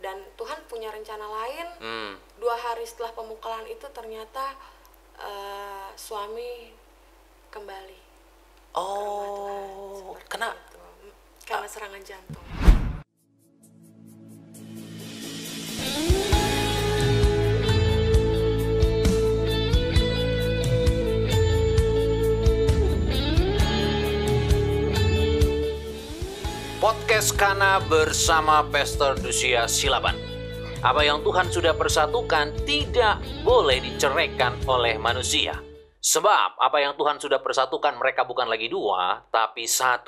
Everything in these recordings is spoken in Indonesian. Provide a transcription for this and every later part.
dan Tuhan punya rencana lain. 2 hari setelah pemukulan itu ternyata suami kembali ke rumah Tuhan. Seperti itu. Karena serangan jantung. Podcast Kana bersama Pastor Dusia Silaban. Apa yang Tuhan sudah persatukan tidak boleh diceraikan oleh manusia. Sebab apa yang Tuhan sudah persatukan mereka bukan lagi 2, tapi 1.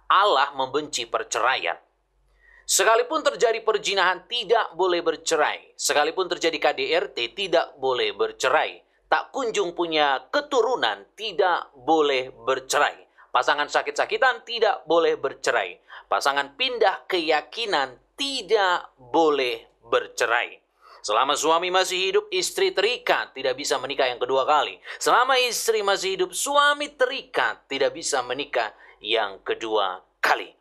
Allah membenci perceraian. Sekalipun terjadi perzinahan tidak boleh bercerai. Sekalipun terjadi KDRT tidak boleh bercerai. Tak kunjung punya keturunan tidak boleh bercerai. Pasangan sakit-sakitan tidak boleh bercerai. Pasangan pindah keyakinan tidak boleh bercerai. Selama suami masih hidup, istri terikat, tidak bisa menikah yang kedua kali. Selama istri masih hidup, suami terikat, tidak bisa menikah yang kedua kali.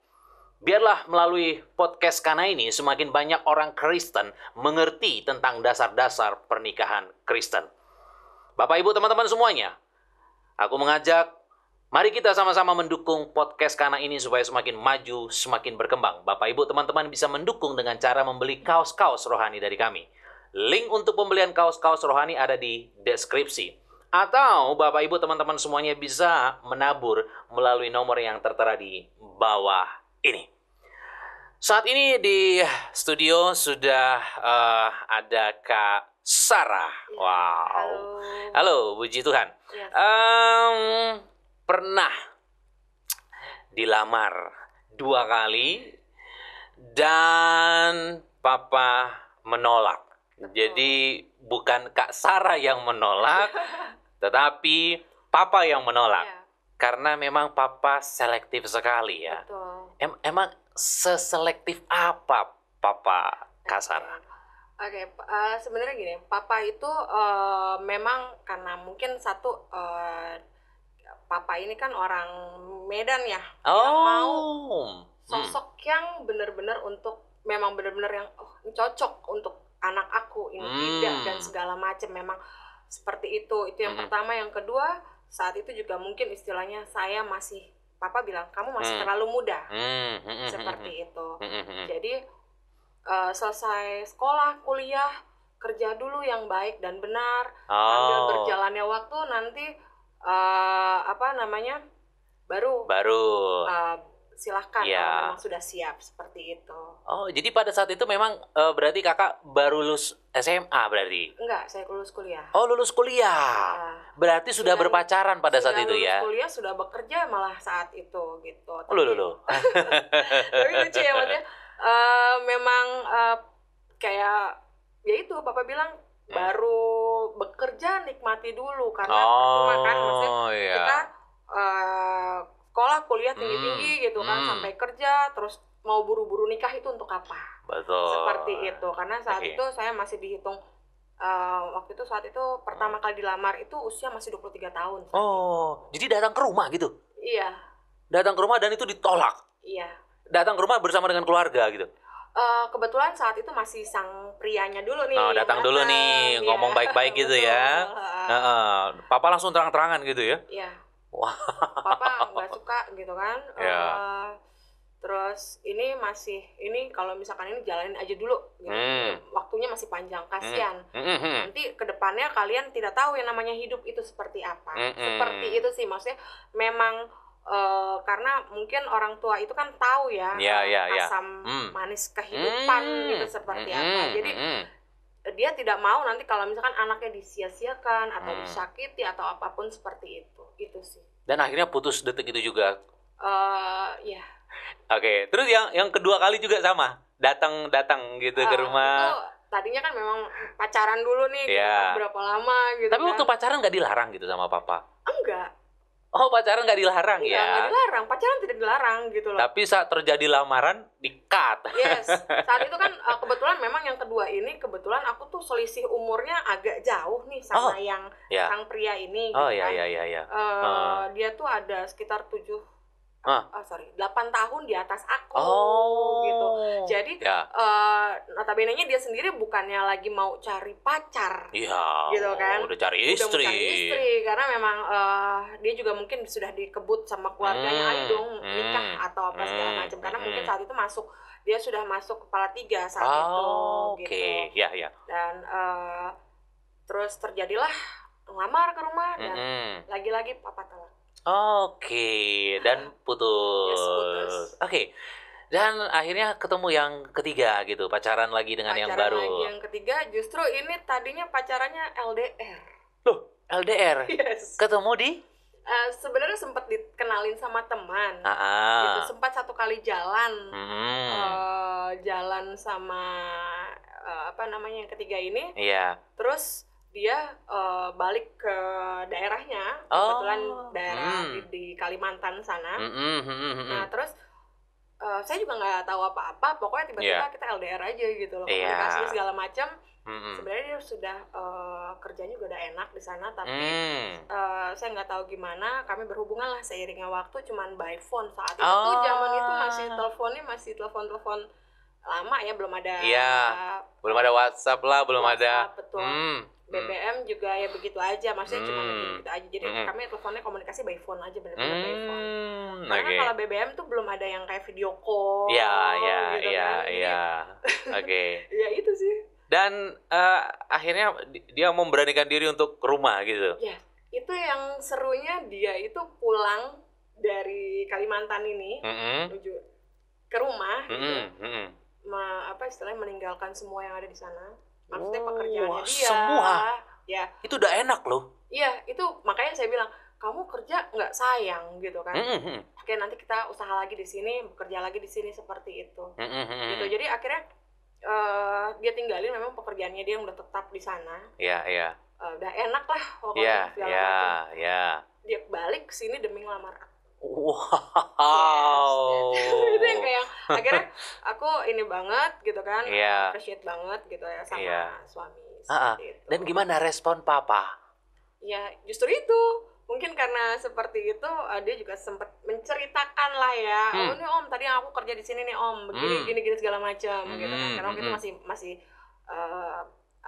Biarlah melalui podcast Kana ini semakin banyak orang Kristen mengerti tentang dasar-dasar pernikahan Kristen. Bapak, Ibu, teman-teman semuanya, aku mengajak mari kita sama-sama mendukung podcast Kana ini supaya semakin maju, semakin berkembang. Bapak, Ibu, teman-teman bisa mendukung dengan cara membeli kaos-kaos rohani dari kami. Link untuk pembelian kaos-kaos rohani ada di deskripsi. Atau Bapak, Ibu, teman-teman semuanya bisa menabur melalui nomor yang tertera di bawah ini. Saat ini di studio sudah ada Kak Sarah. Wow. Halo, puji Tuhan. Pernah dilamar 2 kali dan Papa menolak. Jadi bukan Kak Sarah yang menolak, tetapi Papa yang menolak. Karena memang Papa selektif sekali ya. Betul. Emang seselektif apa Papa Kak Sarah? Oke, sebenarnya gini, Papa itu memang karena mungkin satu Papa ini kan orang Medan ya, yang mau sosok yang benar-benar untuk memang benar-benar yang ini cocok untuk anak aku, ini tidak dan segala macam, memang seperti itu yang pertama. Yang kedua, saat itu juga mungkin istilahnya saya masih, Papa bilang kamu masih terlalu muda, seperti itu. Jadi selesai sekolah, kuliah, kerja dulu yang baik dan benar, sambil berjalannya waktu nanti baru silahkan kalau memang sudah siap, seperti itu. Oh, jadi pada saat itu memang berarti kakak baru lulus SMA berarti? Enggak, saya lulus kuliah. Oh, lulus kuliah. Berarti sudah berpacaran pada saat itu ya? Sudah lulus kuliah, sudah bekerja malah saat itu gitu. Tapi lucu ya, maksudnya memang kayak ya itu Papa bilang baru bekerja nikmati dulu, karena percuma kan, maksudnya kita sekolah kuliah tinggi-tinggi gitu kan, sampai kerja terus mau buru-buru nikah itu untuk apa? Betul. Seperti itu, karena saat itu saya masih dihitung saat itu pertama kali dilamar itu usia masih 23 tahun. Jadi datang ke rumah gitu? Iya. Datang ke rumah dan itu ditolak? Iya. Datang ke rumah bersama dengan keluarga gitu? Kebetulan saat itu masih sang prianya dulu nih. Datang dulu nih, ngomong baik-baik gitu ya. Papa langsung terang-terangan gitu ya? Iya. Wah. Papa nggak suka gitu kan. Terus ini kalau misalkan ini jalanin aja dulu gitu. Waktunya masih panjang, kasihan. Nanti kedepannya kalian tidak tahu yang namanya hidup itu seperti apa. Seperti itu sih, maksudnya memang karena mungkin orang tua itu kan tahu ya, asam manis kehidupan gitu seperti apa. Jadi dia tidak mau nanti kalau misalkan anaknya disia-siakan atau disakiti atau apapun seperti itu sih. Dan akhirnya putus detik itu juga? Ya. Oke, terus yang kedua kali juga sama? Datang gitu ke rumah? Itu tadinya kan memang pacaran dulu nih, gitu, berapa lama gitu. Tapi waktu pacaran nggak dilarang gitu sama Papa? Enggak. Oh, pacaran nggak dilarang ya? Nggak dilarang, pacaran tidak dilarang gitu loh. Tapi saat terjadi lamaran, di-cut. Yes, saat itu kan kebetulan memang yang kedua ini, kebetulan aku tuh selisih umurnya agak jauh nih sama sang pria ini. Oh gitu iya. Dia tuh ada sekitar 7 8 tahun di atas aku gitu. Oh. Jadi Ya. notabene-nya dia sendiri bukannya lagi mau cari pacar. Iya. Gitu kan. Udah cari Udah mau istri. cari istri karena memang dia juga mungkin sudah dikebut sama keluarganya, ayo dong nikah atau apa segala macam, karena mungkin saat itu dia sudah masuk kepala 3 saat itu gitu. Oke, ya. Dan terus terjadilah ngelamar ke rumah dan lagi-lagi papa tolak. Oke, dan putus. Yes, putus. Oke. Dan akhirnya ketemu yang ketiga gitu, pacaran lagi dengan yang baru. Pacaran lagi yang ketiga, justru ini tadinya pacarannya LDR. Loh, LDR? Yes. Ketemu di? Sebenarnya sempat dikenalin sama teman. Gitu. Sempat satu kali jalan. Jalan sama yang ketiga ini. Iya. Terus dia balik ke daerahnya, kebetulan daerah di Kalimantan sana. Nah, terus saya juga nggak tahu apa-apa, pokoknya tiba-tiba kita LDR aja gitu loh, komunikasi segala macam. Sebenarnya dia sudah kerjanya juga udah enak di sana, tapi saya nggak tahu gimana, kami berhubungan lah seiringnya waktu, cuman by phone saat itu. Tuh zaman itu masih telepon lama ya, belum ada belum ada WhatsApp lah, belum ada. Betul. BBM juga ya begitu aja, maksudnya cuma begitu aja. Jadi kami teleponnya komunikasi by phone aja, benar-benar by phone. Karena kalau BBM tuh belum ada yang kayak video call. Oke. Ya itu sih. Dan akhirnya dia memberanikan diri untuk ke rumah gitu. Ya, itu yang serunya, dia itu pulang dari Kalimantan ini menuju ke rumah gitu. Istilahnya meninggalkan semua yang ada di sana. Maksudnya pekerjaannya dia. Semua? Ya. Itu udah enak loh. Iya, itu makanya saya bilang, kamu kerja nggak sayang gitu kan. Oke, nanti kita usaha lagi di sini, bekerja lagi di sini, seperti itu. Gitu. Jadi akhirnya dia tinggalin memang pekerjaannya dia yang udah tetap di sana. Iya. Udah enak lah pokoknya segala macam. Dia balik ke sini demi ngelamar aku. Wow. Yes. Itu yang kayak akhirnya aku ini banget gitu kan, appreciate banget gitu ya sama suami seperti itu. Dan gimana respon papa? Ya justru itu, mungkin karena seperti itu dia juga sempat menceritakan lah ya, oh ini om tadi aku kerja di sini nih om, begini gini segala macam gitu kan, karena waktu itu masih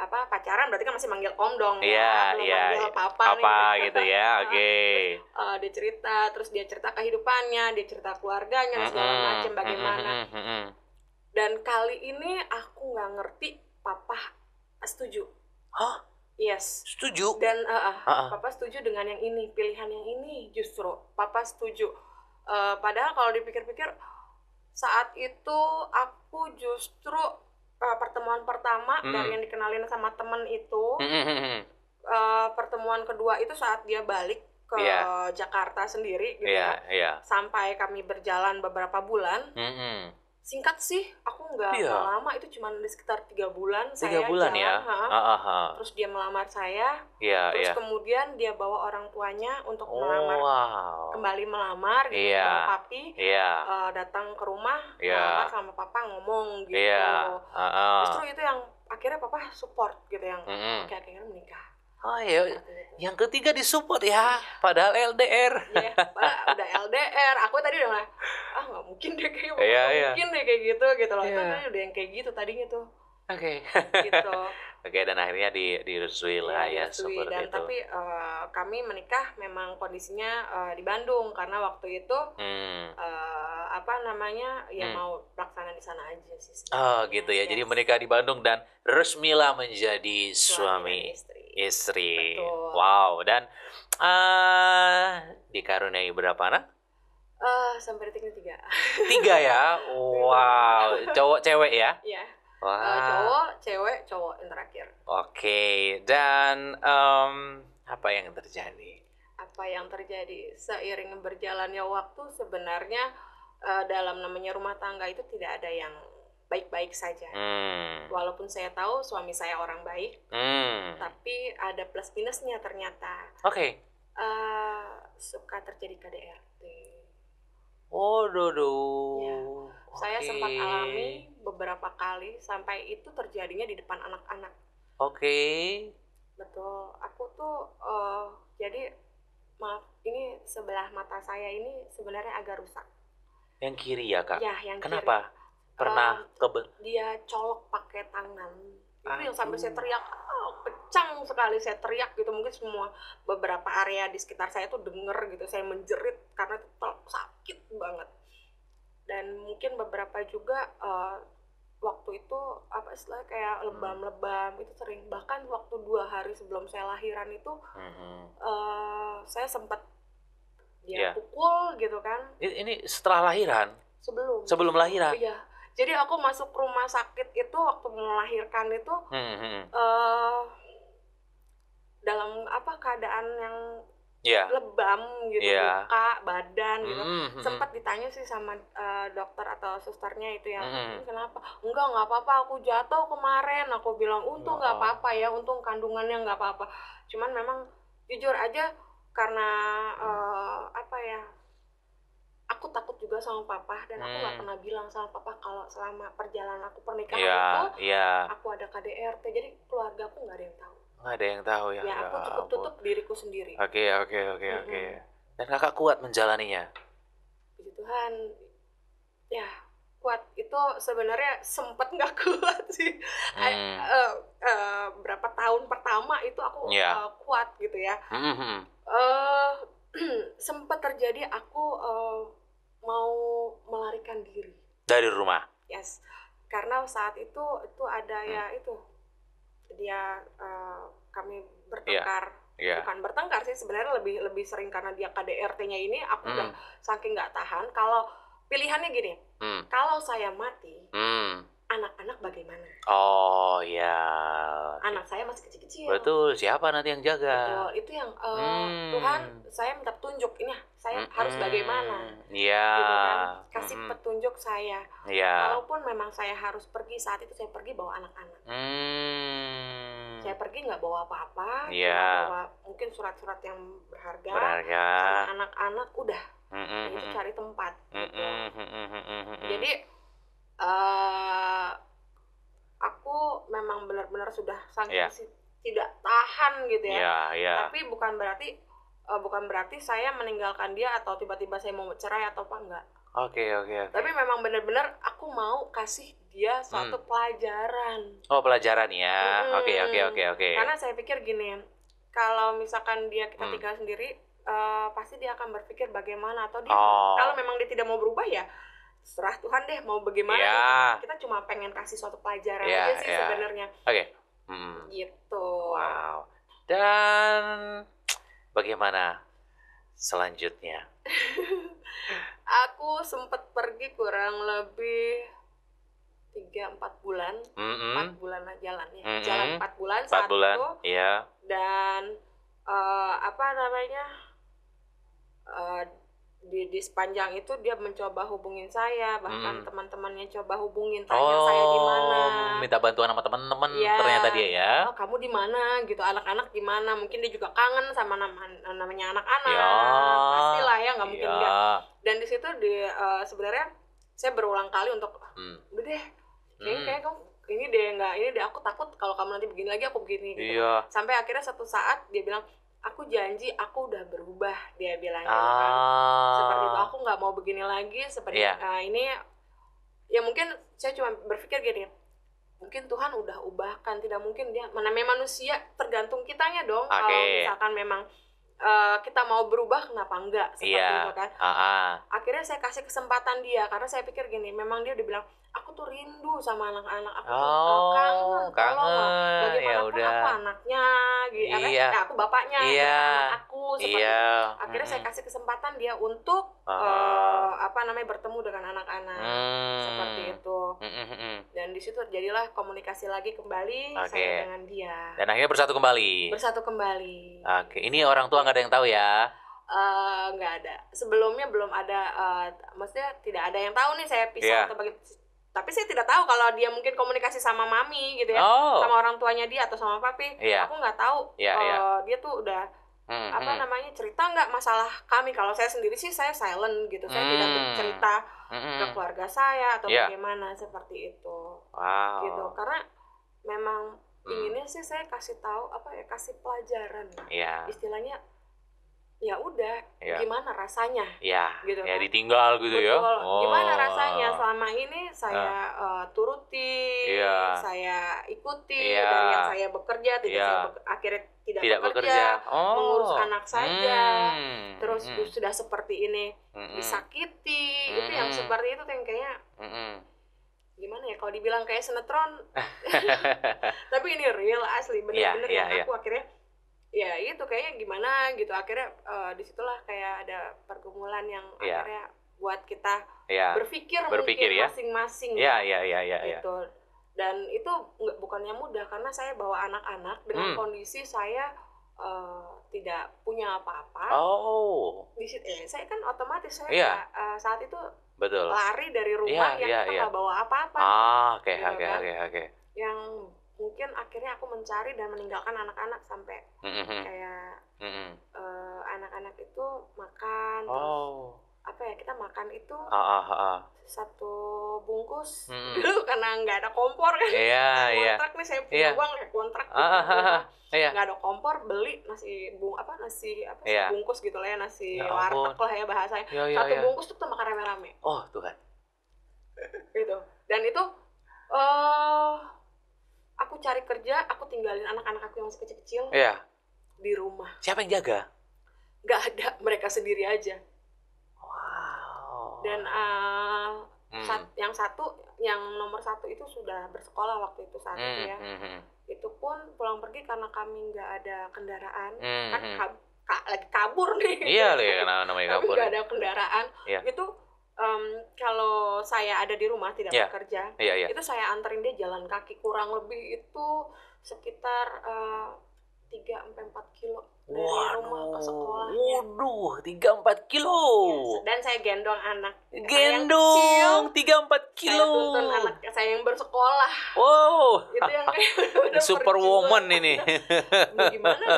pacaran, berarti kan masih manggil om dong, belum manggil papa nih. Gitu ya, oke. Dia cerita, terus dia cerita kehidupannya, dia cerita keluarganya, segala macam bagaimana. Dan kali ini aku nggak ngerti papa setuju. Hah? Yes. Setuju? Dan papa setuju dengan yang ini, pilihan yang ini justru. Papa setuju. Padahal kalau dipikir-pikir, saat itu aku justru pertemuan pertama dari yang dikenalin sama temen itu, pertemuan kedua itu saat dia balik ke Jakarta sendiri gitu sampai kami berjalan beberapa bulan. Singkat sih, aku nggak lama, itu cuma sekitar 3 bulan. 3 bulan jalan, ya? Terus dia melamar saya, terus kemudian dia bawa orang tuanya untuk kembali melamar gitu, bawa papi, datang ke rumah, melamar sama papa, ngomong gitu. Justru itu yang akhirnya papa support gitu, yang akhirnya menikah. Oh iya, yang ketiga disupport ya, padahal LDR. Iya, udah LDR. Aku tadi udah nggak mungkin deh mungkin deh kayak gitu loh. Itu tadi udah yang kayak gitu tadinya tuh. Oke. Gitu. Oke, dan akhirnya direstui lah ya seperti dan itu. Tapi kami menikah memang kondisinya di Bandung, karena waktu itu mau pelaksanaan di sana aja sih. Oh gitu ya. Jadi menikah di Bandung dan resmilah menjadi suami istri. Betul. Wow. Dan dikaruniai berapa anak? Sampai detik ini 3. 3 ya. Wow. Cowok cewek ya? Iya. Wah. Cowok yang terakhir. Oke. Dan apa yang terjadi? Apa yang terjadi seiring berjalannya waktu, sebenarnya dalam namanya rumah tangga itu tidak ada yang baik-baik saja. Walaupun saya tahu suami saya orang baik, tapi ada plus minusnya ternyata. Oke. Suka terjadi KDRT. Oh, Ya. Saya sempat alami beberapa kali, sampai itu terjadinya di depan anak-anak. Oke. Betul. Aku tuh jadi maaf, ini sebelah mata saya ini sebenarnya agak rusak. Yang kiri ya, Kak? Ya, yang Kenapa? kiri. Pernah Dia colok pakai tangan. Itu yang sampai saya Aduh. teriak, pecang sekali saya teriak gitu. Mungkin semua beberapa area di sekitar saya tuh denger gitu. Saya menjerit karena itu sakit banget. Dan mungkin beberapa juga waktu itu apa istilahnya kayak lebam-lebam itu sering. Bahkan waktu 2 hari sebelum saya lahiran itu saya sempat dia pukul gitu kan. Ini setelah lahiran? Sebelum lahiran? Iya. Jadi aku masuk rumah sakit itu waktu melahirkan itu dalam keadaan yang lebam gitu, muka, badan gitu. Sempat ditanya sih sama dokter atau susternya itu yang ini kenapa? Nggak apa-apa, aku jatuh kemarin. Aku bilang untung nggak apa-apa ya, untung kandungannya nggak apa-apa. Cuman memang jujur aja karena aku takut juga sama papa dan aku nggak pernah bilang sama papa kalau selama perjalanan aku pernikahan itu aku ada KDRT, jadi keluarga aku nggak ada yang tahu. Nggak ada yang tahu ya? Ya aku cukup tutup diriku sendiri. Oke. Dan kakak kuat menjalaninya? Puji Tuhan, ya kuat. Itu sebenarnya sempet nggak kuat sih. Berapa tahun pertama itu aku kuat gitu ya. Sempet terjadi aku mau melarikan diri dari rumah. Yes, karena saat itu ada dia kami bertengkar. Bukan bertengkar sih sebenarnya, lebih sering karena dia KDRT-nya ini aku udah saking nggak tahan. Kalau pilihannya gini, kalau saya mati, anak-anak bagaimana? Oh ya. Anak saya masih kecil-kecil. Betul, siapa nanti yang jaga? Betul, itu yang Tuhan, saya minta petunjuk ini saya harus bagaimana. Iya. Gitu kan? Kasih petunjuk saya. Walaupun memang saya harus pergi, saat itu saya pergi bawa anak-anak. Saya pergi nggak bawa apa-apa, cuma bawa mungkin surat-surat yang berharga. Sama anak-anak udah. Itu cari tempat. Gitu. Jadi aku memang benar-benar sudah saking tidak tahan gitu ya. Tapi bukan berarti saya meninggalkan dia atau tiba-tiba saya mau cerai atau apa, enggak. Oke. Tapi memang benar-benar aku mau kasih dia suatu pelajaran. Oh, pelajaran ya. Oke. Karena saya pikir gini, kalau misalkan kita tinggal sendiri, pasti dia akan berpikir bagaimana, atau dia kalau memang dia tidak mau berubah ya serah Tuhan deh mau bagaimana. Kita cuma pengen kasih suatu pelajaran aja sih sebenarnya. Gitu. Wow. Dan bagaimana selanjutnya? Aku sempat pergi kurang lebih 3-4 bulan. 4 bulan jalan ya. Jalan 4 bulan saat itu. Dan di sepanjang itu dia mencoba hubungin saya, bahkan teman-temannya coba hubungin, tanya saya di mana, minta bantuan sama teman-teman. Ternyata dia ya, kamu di mana gitu, anak-anak gimana, mungkin dia juga kangen sama namanya anak-anak. Pastilah ya, nggak mungkin enggak. Dan di situ sebenarnya saya berulang kali untuk udah deh, kayaknya kamu ini deh aku takut kalau kamu nanti begini lagi aku begini gitu. Sampai akhirnya satu saat dia bilang, aku janji aku udah berubah, dia bilang gitu kan. Seperti itu, aku nggak mau begini lagi seperti ini. Ya mungkin saya cuma berpikir gini, mungkin Tuhan udah ubahkan, tidak mungkin dia, namanya manusia tergantung kitanya dong. Kalau misalkan memang kita mau berubah, kenapa enggak, seperti itu kan. Akhirnya saya kasih kesempatan dia, karena saya pikir gini, memang dia udah bilang aku tuh rindu sama anak-anak aku, kangen. Bagaimanapun aku anaknya gitu, aku bapaknya, anak aku seperti itu. Akhirnya saya kasih kesempatan dia untuk bertemu dengan anak-anak seperti itu. Dan di situ terjadilah komunikasi lagi kembali saya dengan dia. Dan akhirnya bersatu kembali. Oke, ini orang tua nggak ada yang tahu ya? Nggak ada. Sebelumnya belum ada, maksudnya tidak ada yang tahu nih saya pisah atau bagaimana. Tapi saya tidak tahu kalau dia mungkin komunikasi sama mami gitu ya, sama orang tuanya dia atau sama papi. Aku nggak tahu. Dia tuh udah cerita nggak masalah kami. Kalau saya sendiri sih saya silent gitu, saya tidak bercerita ke keluarga saya atau bagaimana seperti itu. Gitu, karena memang inginnya sih saya kasih tahu kasih pelajaran. Istilahnya ya udah gimana rasanya gitu ya kan. ditinggal gitu. Betul. Ya Gimana rasanya selama ini saya turuti, saya ikuti dari yang saya bekerja akhirnya tidak bekerja, mengurus anak saja, terus sudah seperti ini disakiti, itu yang seperti itu yang kayaknya gimana ya kalau dibilang kayak sinetron tapi ini real asli bener-bener yang aku akhirnya ya itu kayaknya gimana gitu akhirnya disitulah kayak ada pergumulan yang akhirnya buat kita berpikir mungkin masing-masing gitu. Dan itu bukannya mudah karena saya bawa anak-anak dengan kondisi saya tidak punya apa-apa. Di situ saya kan otomatis saya saat itu lari dari rumah yang kita nggak bawa apa-apa. Oke. Yang mungkin akhirnya aku mencari dan meninggalkan anak-anak sampai kayak anak-anak itu makan terus apa ya kita makan itu satu bungkus dulu karena nggak ada kompor kan kontrak nih saya punya uang kontrak nggak ada kompor beli nasi bungkus gitu lah ya nasi warteg lah ya bahasanya satu bungkus tuh kita makan rame-rame. Tuhan gitu. Dan itu aku cari kerja, aku tinggalin anak-anak aku yang masih kecil-kecil di rumah. Siapa yang jaga? Nggak ada, mereka sendiri aja. Wow. Dan yang nomor satu itu sudah bersekolah waktu itu saat itu ya. Itu pun pulang pergi karena kami nggak ada kendaraan, kan lagi kabur nih. Iya, namanya kabur. Nggak ada kendaraan. Itu kalau saya ada di rumah tidak bekerja, itu saya anterin dia jalan kaki kurang lebih itu sekitar 3-4 kilo dari rumah ke sekolahnya. Waduh, 3-4 kilo. Dan saya gendong anak. Gendong 3-4 kilo. Saya tuntun anak saya yang bersekolah. Wow. Itu yang kayak Superwoman ini. Gimana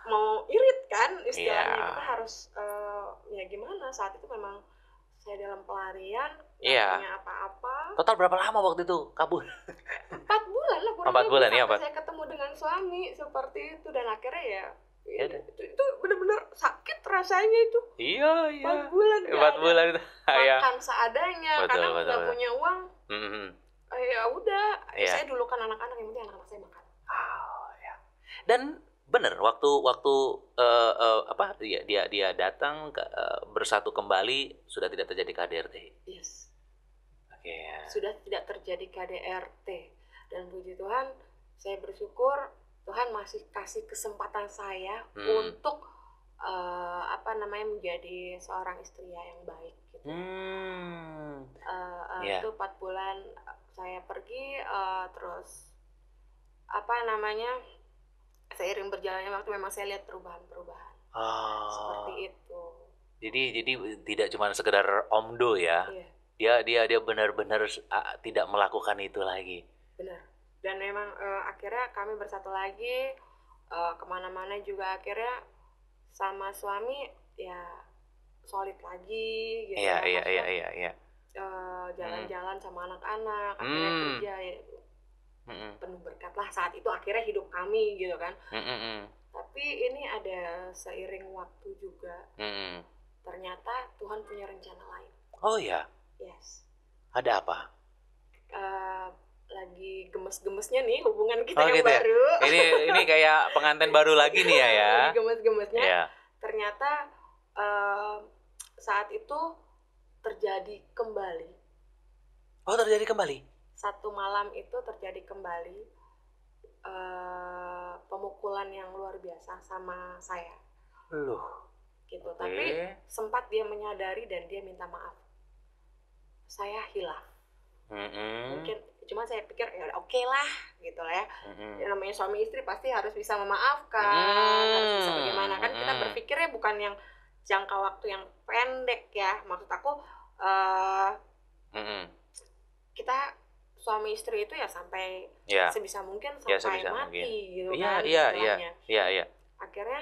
mau irit kan istilahnya kita harus ya gimana saat itu memang saya dalam pelarian, nggak punya apa-apa. Total berapa lama waktu itu kabur? 4 bulan lah kurang 4 bulan sampai saya ketemu dengan suami seperti itu dan akhirnya itu benar-benar sakit rasanya itu. 4 bulan. 4 bulan itu. Makan seadanya, kadang nggak punya uang. Ya udah, saya dulu kan anak-anak yang penting anak-anak saya makan. Dan benar waktu dia datang bersatu kembali sudah tidak terjadi KDRT. Yes. Sudah tidak terjadi KDRT dan puji Tuhan saya bersyukur Tuhan masih kasih kesempatan saya untuk menjadi seorang istri yang baik gitu. Itu 4 bulan saya pergi terus seiring berjalannya waktu memang saya lihat perubahan-perubahan seperti itu. Jadi tidak cuma sekedar omdo ya. Dia benar-benar tidak melakukan itu lagi. Benar. Dan memang akhirnya kami bersatu lagi kemana-mana juga akhirnya sama suami ya solid lagi gitu. Iya. Jalan-jalan sama anak-anak akhirnya kerja ya. Penuh berkat lah saat itu akhirnya hidup kami gitu kan. Tapi ini ada seiring waktu juga ternyata Tuhan punya rencana lain. Oh ya? Yes. Ada apa? Lagi gemes-gemesnya nih hubungan kita yang gitu baru. Ya? Ini kayak pengantin baru lagi nih ya. Lagi gemes-gemesnya. Ternyata saat itu terjadi kembali. Oh, terjadi kembali? Satu malam itu terjadi kembali pemukulan yang luar biasa sama saya. Loh. Gitu. Tapi sempat dia menyadari dan dia minta maaf. Saya hilaf. Mungkin cuma saya pikir ya oke lah gitu lah ya. Namanya suami istri pasti harus bisa memaafkan, harus bisa bagaimana kan kita berpikirnya bukan yang jangka waktu yang pendek ya. Maksud aku kita suami istri itu ya sampai sebisa mungkin sampai mati gitu kan istilahnya. Iya. Akhirnya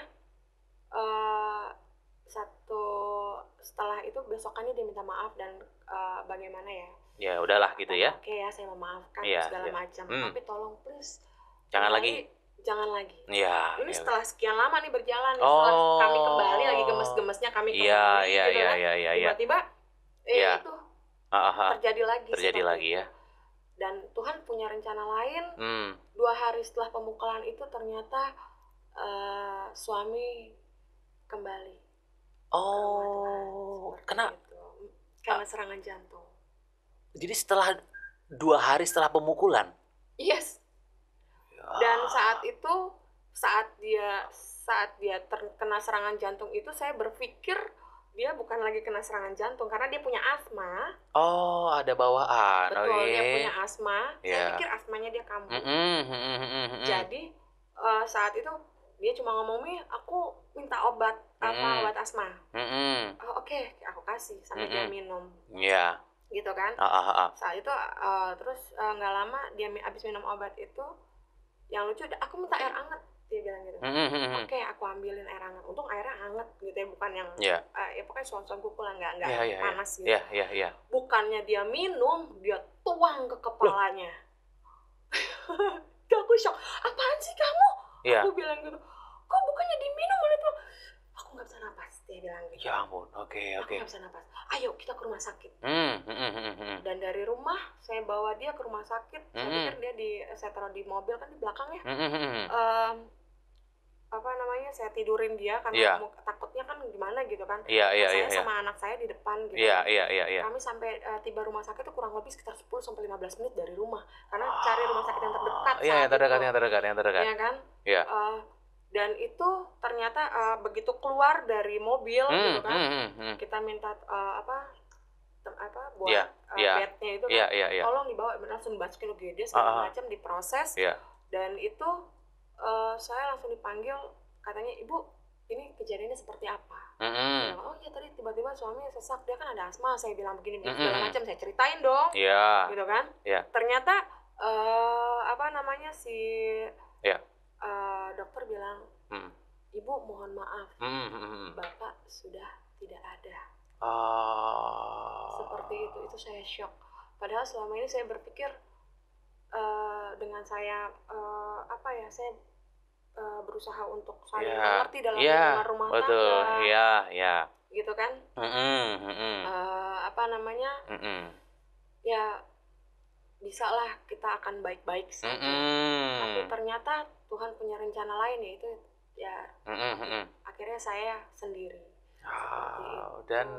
setelah itu besokannya dia minta maaf dan bagaimana ya? Ya udahlah gitu ya. Oke ya saya memaafkan segala macam. Tapi tolong please jangan lagi jangan lagi. Iya. Ini setelah sekian lama nih berjalan, setelah kami kembali lagi gemes-gemesnya kami kembali gitu kan. Tiba-tiba itu terjadi lagi itu. ya. Dan Tuhan punya rencana lain. 2 hari setelah pemukulan itu ternyata suami kembali. Karena serangan jantung. Jadi setelah 2 hari setelah pemukulan. Yes. Dan saat dia terkena serangan jantung itu, saya berpikir dia bukan lagi kena serangan jantung karena dia punya asma. Ada bawaan. Betul, dia punya asma. Saya pikir asmanya dia kambuh. Jadi saat itu dia cuma ngomong, "Mi, aku minta obat obat asma." Oke, aku kasih sampai dia minum. Iya. Gitu kan. Saat itu terus nggak lama dia abis minum obat itu, yang lucu aku minta air hangat, dia bilang gitu. Oke, aku ambilin air hangat. Untung airnya hangat gitu ya, bukan yang ya pokoknya suam-suam kukulan, nggak panas gitu. Iya. Bukannya dia minum, dia tuang ke kepalanya. Aku shock. Apaan sih kamu? Aku bilang gitu. Kok bukannya diminum oleh tuh? Aku nggak bisa napas, dia bilang gitu. Ya ampun, oke. Aku nggak bisa napas. Ayo kita ke rumah sakit. Dan dari rumah saya bawa dia ke rumah sakit. Saya pikir dia saya taruh di mobil kan di belakang ya. Saya tidurin dia karena takutnya kan gimana gitu kan. Saya sama anak saya di depan gitu. Kami sampai tiba rumah sakit itu kurang lebih sekitar 10-15 menit dari rumah. Karena cari rumah sakit yang terdekat. Yang terdekat. Iya kan? Dan itu ternyata begitu keluar dari mobil gitu kan, kita minta buat bednya itu kan, tolong dibawa, langsung dimasukin UGD segala macam, diproses. Dan itu saya langsung dipanggil, katanya, "Ibu, ini kejadiannya seperti apa?" Oh ya, tadi tiba-tiba suami sesak, dia kan ada asma, saya bilang begini segala macam, saya ceritain dong, gitu kan. Ternyata dokter bilang, "Ibu mohon maaf, Bapak sudah tidak ada." Seperti itu saya shock. Padahal selama ini saya berpikir dengan saya saya berusaha untuk saling mengerti dalam hubungan rumah tangga, gitu kan. Ya bisa lah kita akan baik-baik saja. Tapi ternyata Tuhan punya rencana lain, yaitu akhirnya saya sendiri. Dan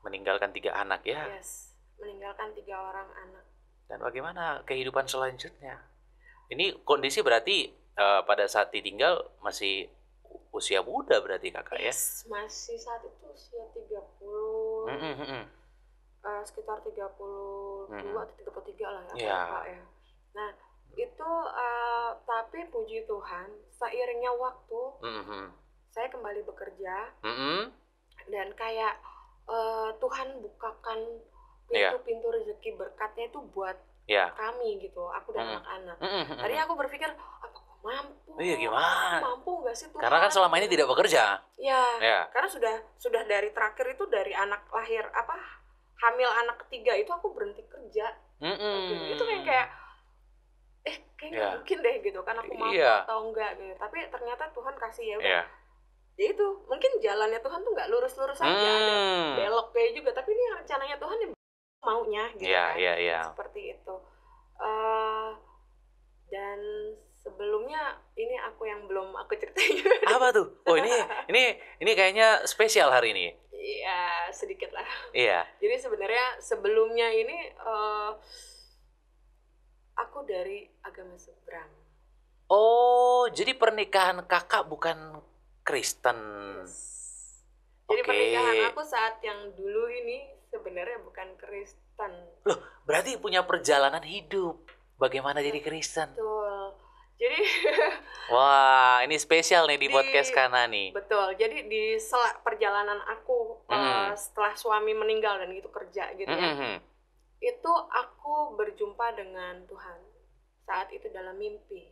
meninggalkan 3 anak ya. Yes, meninggalkan 3 orang anak. Dan bagaimana kehidupan selanjutnya? Ini kondisi berarti pada saat ditinggal masih usia muda berarti kakak ya? Yes, masih saat itu usia 30, sekitar 32 atau 33 lah ya. Nah itu tapi puji Tuhan, seiringnya waktu saya kembali bekerja, dan kayak Tuhan bukakan pintu-pintu rezeki berkatnya itu buat kami gitu, aku dan anak-anak. Tadi aku berpikir, apa aku mampu? Gimana? Mampu nggak sih Tuhan? Karena kan selama ini tidak bekerja. Karena sudah dari terakhir itu, dari anak lahir hamil anak ketiga itu aku berhenti kerja. Itu kayak kayaknya mungkin deh gitu kan, aku mampu atau enggak gitu. Tapi ternyata Tuhan kasih ya udah. Ya itu mungkin jalannya Tuhan tuh nggak lurus-lurus aja, ada belok kayak juga. Tapi ini rencananya Tuhan yang maunya gitu kan. Seperti itu. Dan sebelumnya ini aku yang belum aku ceritain. Apa tuh? Oh ini kayaknya spesial hari ini. Iya, sedikit lah. Iya. Jadi sebenarnya sebelumnya ini aku dari agama seberang. Oh, jadi pernikahan kakak bukan Kristen. Yes. Jadi pernikahan aku saat yang dulu ini sebenarnya bukan Kristen. Loh, berarti punya perjalanan hidup. Bagaimana jadi Kristen? Betul. Jadi wah, ini spesial nih di podcast Kana nih. Betul. Jadi di sela perjalanan aku setelah suami meninggal dan gitu kerja gitu ya. Itu aku berjumpa dengan Tuhan. Saat itu dalam mimpi.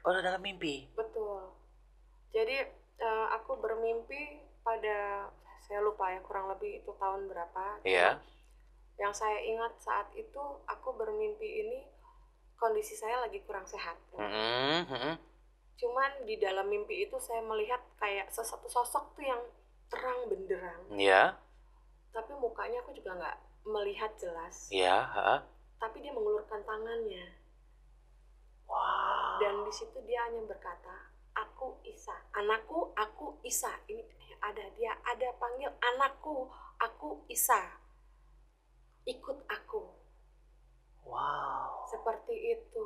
Oh, dalam mimpi. Betul. Jadi aku bermimpi pada, saya lupa ya, kurang lebih itu tahun berapa. Iya. Yang saya ingat saat itu aku bermimpi ini kondisi saya lagi kurang sehat. Cuman di dalam mimpi itu saya melihat kayak sesuatu sosok tuh yang terang benderang. Iya. Tapi mukanya aku juga nggak melihat jelas. Iya, Tapi dia mengulurkan tangannya. Wow. Dan di situ dia hanya berkata, "Aku Isa, anakku, aku Isa." Ini dia ada panggil anakku, aku Isa. Ikut aku. Wow. Seperti itu.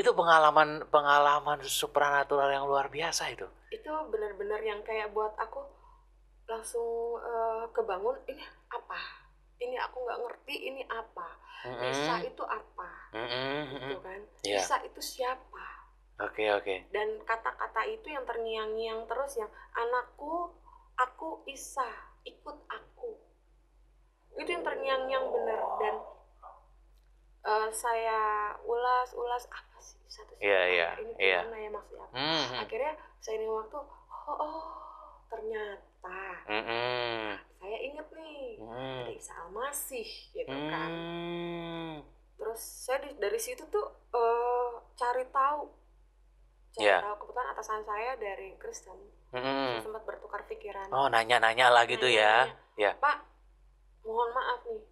Itu pengalaman supranatural yang luar biasa itu. Itu benar-benar yang kayak buat aku langsung kebangun, ini apa? Ini aku nggak ngerti ini apa. Isa itu apa? Gitu kan. Yeah. Isa itu siapa? Oke. Dan kata-kata itu yang terngiang-ngiang terus, yang anakku, aku Isa, ikut aku. Itu yang terngiang-ngiang bener. Dan saya ulas apa sih satu ini gimana ya maksudnya apa? Akhirnya seiring waktu, ternyata saya inget nih ada Isa Al-Masih gitu kan. Terus saya dari situ tuh cari tahu kebetulan atasan saya dari Kristen. Saya sempat bertukar pikiran. Nanya lah gitu ya. Pak, mohon maaf nih,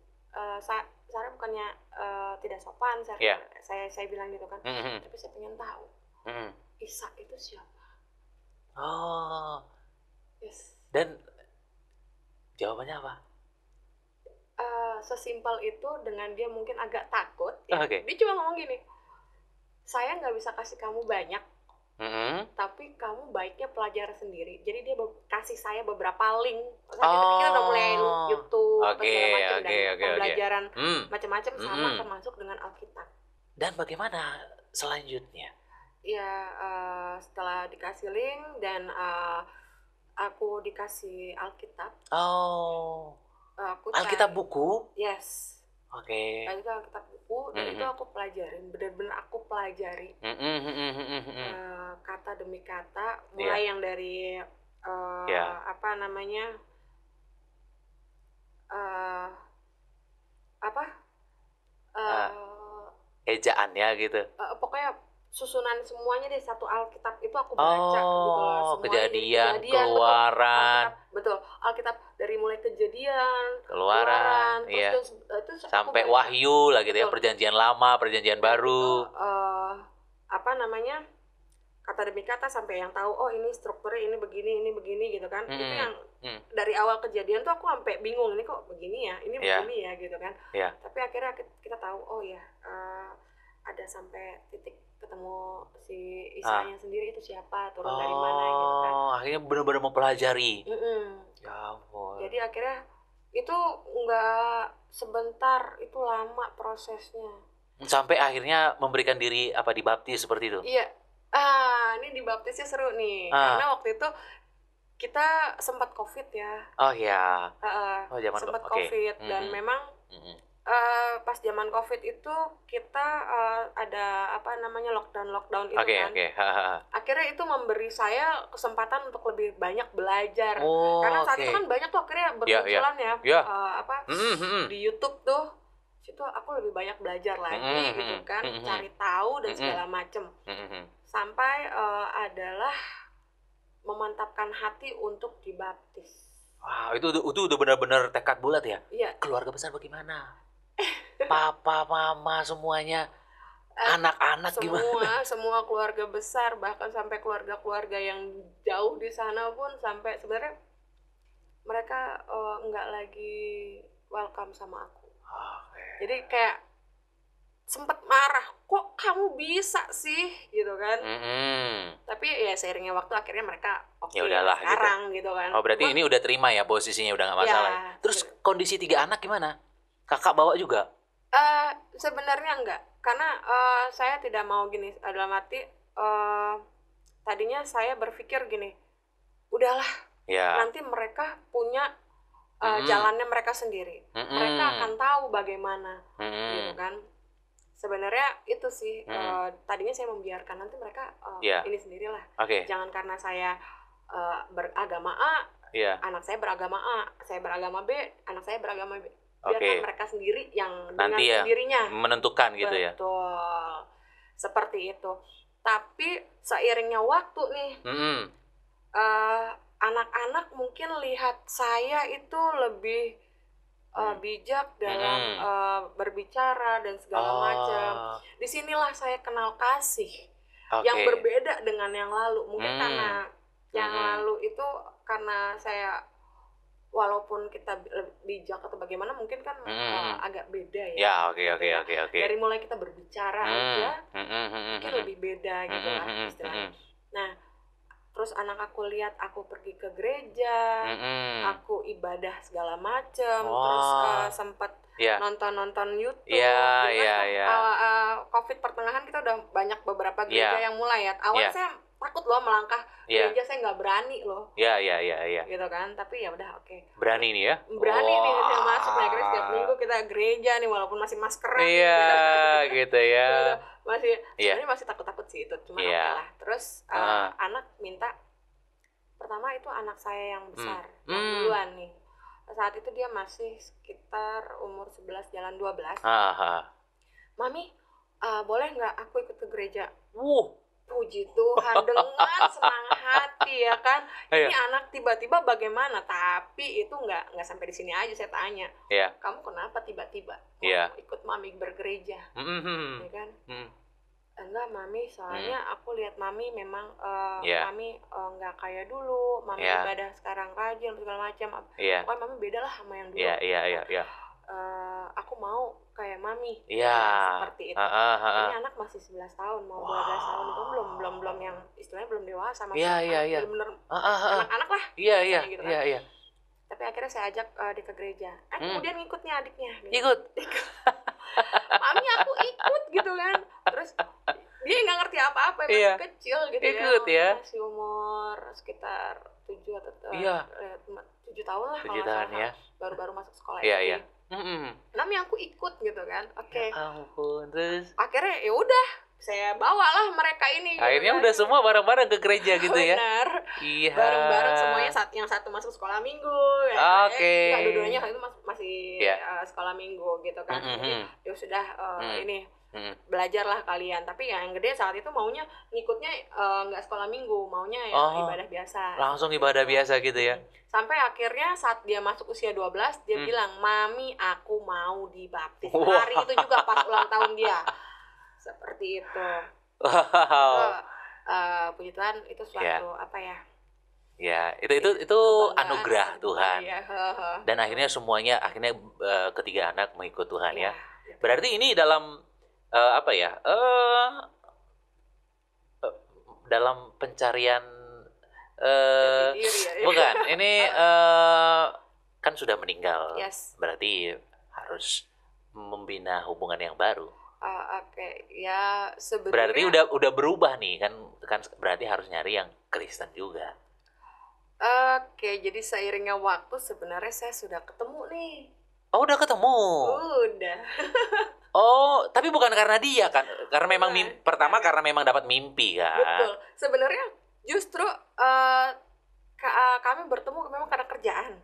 saya bukannya tidak sopan, saya bilang gitu kan. Tapi saya pengen tahu Isa itu siapa. Yes. Dan jawabannya apa? Sesimpel itu, dengan dia mungkin agak takut Okay. Dia cuma ngomong gini, saya nggak bisa kasih kamu banyak, tapi kamu baiknya pelajari sendiri. Jadi dia kasih saya beberapa link. Kita udah mulai YouTube segala macam, dan pembelajaran macam-macam, sama termasuk dengan Alkitab. Dan bagaimana selanjutnya? Ya, setelah dikasih link dan aku dikasih Alkitab. Alkitab buku? Yes. Oke. Itu Alkitab buku, dan itu aku pelajarin, benar-benar aku pelajari kata demi kata, mulai yang dari apa namanya, ejaannya gitu. Pokoknya susunan semuanya deh, satu Alkitab itu aku baca gitu loh. Kejadian, Keluaran. Betul. Alkitab dari mulai Kejadian, Keluaran, terus itu sampai Wahyu lah gitu ya, Perjanjian Lama, Perjanjian Baru. Itu, apa namanya, kata demi kata, sampai yang tahu ini strukturnya ini begini gitu kan. Itu yang dari awal Kejadian tuh aku sampai bingung, ini kok begini ya, ini begini ya gitu kan. Tapi akhirnya kita tahu, ada sampai titik ketemu si Isanya sendiri itu siapa, turun dari mana gitu kan. Akhirnya benar-benar mempelajari. Ya ampun. Jadi akhirnya itu nggak sebentar, itu lama prosesnya. Sampai akhirnya memberikan diri dibaptis seperti itu. Iya. Ini dibaptisnya seru nih. Karena waktu itu kita sempat COVID ya. Sempat COVID. Dan memang pas zaman COVID itu kita ada lockdown itu kan. Akhirnya itu memberi saya kesempatan untuk lebih banyak belajar. Karena saat itu kan banyak tuh akhirnya bermunculan di YouTube tuh. Situ aku lebih banyak belajar lagi gitu kan, cari tahu dan segala macem. Sampai adalah memantapkan hati untuk dibaptis. Wow, itu udah benar-benar tekad bulat ya? Iya. Keluarga besar bagaimana? Papa, mama, semuanya, anak-anak gimana? Semua keluarga besar, bahkan sampai keluarga-keluarga yang jauh di sana pun, sampai sebenarnya mereka nggak lagi welcome sama aku. Jadi kayak sempet marah, kok kamu bisa sih gitu kan. Tapi ya seiringnya waktu akhirnya mereka udahlah sekarang gitu kan. Berarti ini udah terima ya posisinya, udah nggak masalah. Terus kondisi 3 anak gimana? Kakak bawa juga? Sebenarnya enggak, karena saya tidak mau gini, dalam arti tadinya saya berpikir gini, udahlah, nanti mereka punya jalannya mereka sendiri, mereka akan tahu bagaimana, gitu kan. Sebenarnya itu sih, tadinya saya membiarkan, nanti mereka ini sendirilah. Jangan karena saya beragama A, anak saya beragama A, saya beragama B, anak saya beragama B. Biarkan mereka sendiri yang nanti dengan sendirinya menentukan gitu ya. Betul. Seperti itu. Tapi seiringnya waktu nih, Mm-mm. anak-anak mungkin lihat saya itu lebih bijak dalam berbicara dan segala macam. Oh, Disinilah saya kenal kasih yang oke. berbeda dengan yang lalu. Mungkin karena yang Mm-mm. lalu itu karena saya walaupun kita bijak atau bagaimana mungkin kan agak beda ya. Ya, oke, Gitu oke, ya. oke, oke. Dari mulai kita berbicara aja mungkin Mm-mm. lebih beda gitu lah istilahnya. Nah, terus anak aku lihat aku pergi ke gereja, Mm-mm. aku ibadah segala macem, terus Wah. sempat Ya, nonton YouTube. ya, Gitu ya, kan ya. COVID pertengahan kita udah banyak beberapa gereja Ya, yang mulai ya. Awalnya ya, saya takut loh melangkah ya, gereja, saya nggak berani loh, ya, ya, ya, ya. gitu kan. Tapi ya udah oke. Berani nih ya? Berani nih saya masuk. Nah, akhirnya setiap Wah. minggu kita gereja nih walaupun masih maskeran. Iya, gitu ya. Masih Iya, sebenarnya masih takut-takut sih itu, cuma oke iya. lah. Terus Heeh. anak minta, pertama itu anak saya yang besar, yang Hmm. duluan nih. Saat itu dia masih sekitar umur 11 jalan 12. Haha. Mami, boleh nggak aku ikut ke gereja? Wuh. Puji Tuhan, dengan senang hati ya kan. Ini Iya, anak tiba-tiba bagaimana? Tapi itu nggak sampai di sini aja, saya tanya. iya, Kamu kenapa tiba-tiba iya. mau ikut mami bergereja? Mhm. Ya kan? Mhm. Enggak mami, soalnya aku lihat mami memang Iya, mami nggak kayak dulu, mami iya, ibadah sekarang rajin segala macam. iya, Pokoknya mami beda lah sama yang dulu. iya, iya, iya, iya. Aku mau kayak mami. Iya. Ya, seperti itu. Heeh, heeh. Ini anak masih 11 tahun, mau 12 tahun itu belum yang istilahnya belum dewasa, masih Iya, iya, anak iya. bener-bener Heeh, heeh. anak-anak lah Iya, iya, misalnya gitu kan. iya, iya. Tapi akhirnya saya ajak dia ke gereja. Kemudian ngikut nih adiknya. Gitu. Ikut. Mami aku ikut gitu kan. Terus dia nggak ngerti apa-apa, masih Iya. kecil gitu Ikut ya. Masih umur sekitar 7 atau Iya. 7 tahun lah 7 kalau tahun nggak ya. salah. Baru-baru masuk sekolah Iya, SD. iya. Mhm. Mami aku ikut gitu kan. Oke. Ya ampun, terus Akhirnya ya udah saya bawalah mereka ini. akhirnya gitu kan. udah semua bareng-bareng ke gereja gitu ya. Benar. Iya. Bareng-bareng semuanya, yang satu masuk sekolah minggu ya. Oke. Enggak, dua-duanya itu masih Iya. sekolah minggu gitu kan. Jadi Mhm. ya sudah ini Mhm. belajarlah kalian. Tapi yang gede saat itu maunya ngikutnya nggak sekolah minggu, maunya ya Oh, ibadah biasa. langsung ibadah biasa gitu ya. Sampai akhirnya saat dia masuk usia 12, dia bilang, "Mami, aku mau dibaptis." Hari itu juga pas ulang tahun dia. Seperti itu. Wow. Puji Tuhan itu suatu Ya. apa ya? Ya, itu Kebanggaan, anugerah Tuhan. Ya, Dan akhirnya semuanya ketiga anak mengikut Tuhan ya. gitu. Berarti ini dalam apa ya? Dalam pencarian Jati diri ya. bukan, ini kan sudah meninggal. Yes. Berarti harus membina hubungan yang baru. Oke, ya Berarti sebenarnya. udah berubah nih kan berarti harus nyari yang Kristen juga. Oke, jadi seiringnya waktu sebenarnya saya sudah ketemu nih. Oh, udah ketemu. Udah. Oh, tapi bukan karena dia kan? Karena memang Bukan. pertama karena memang dapat mimpi kan. Betul. Sebenarnya justru kami bertemu memang karena kerjaan.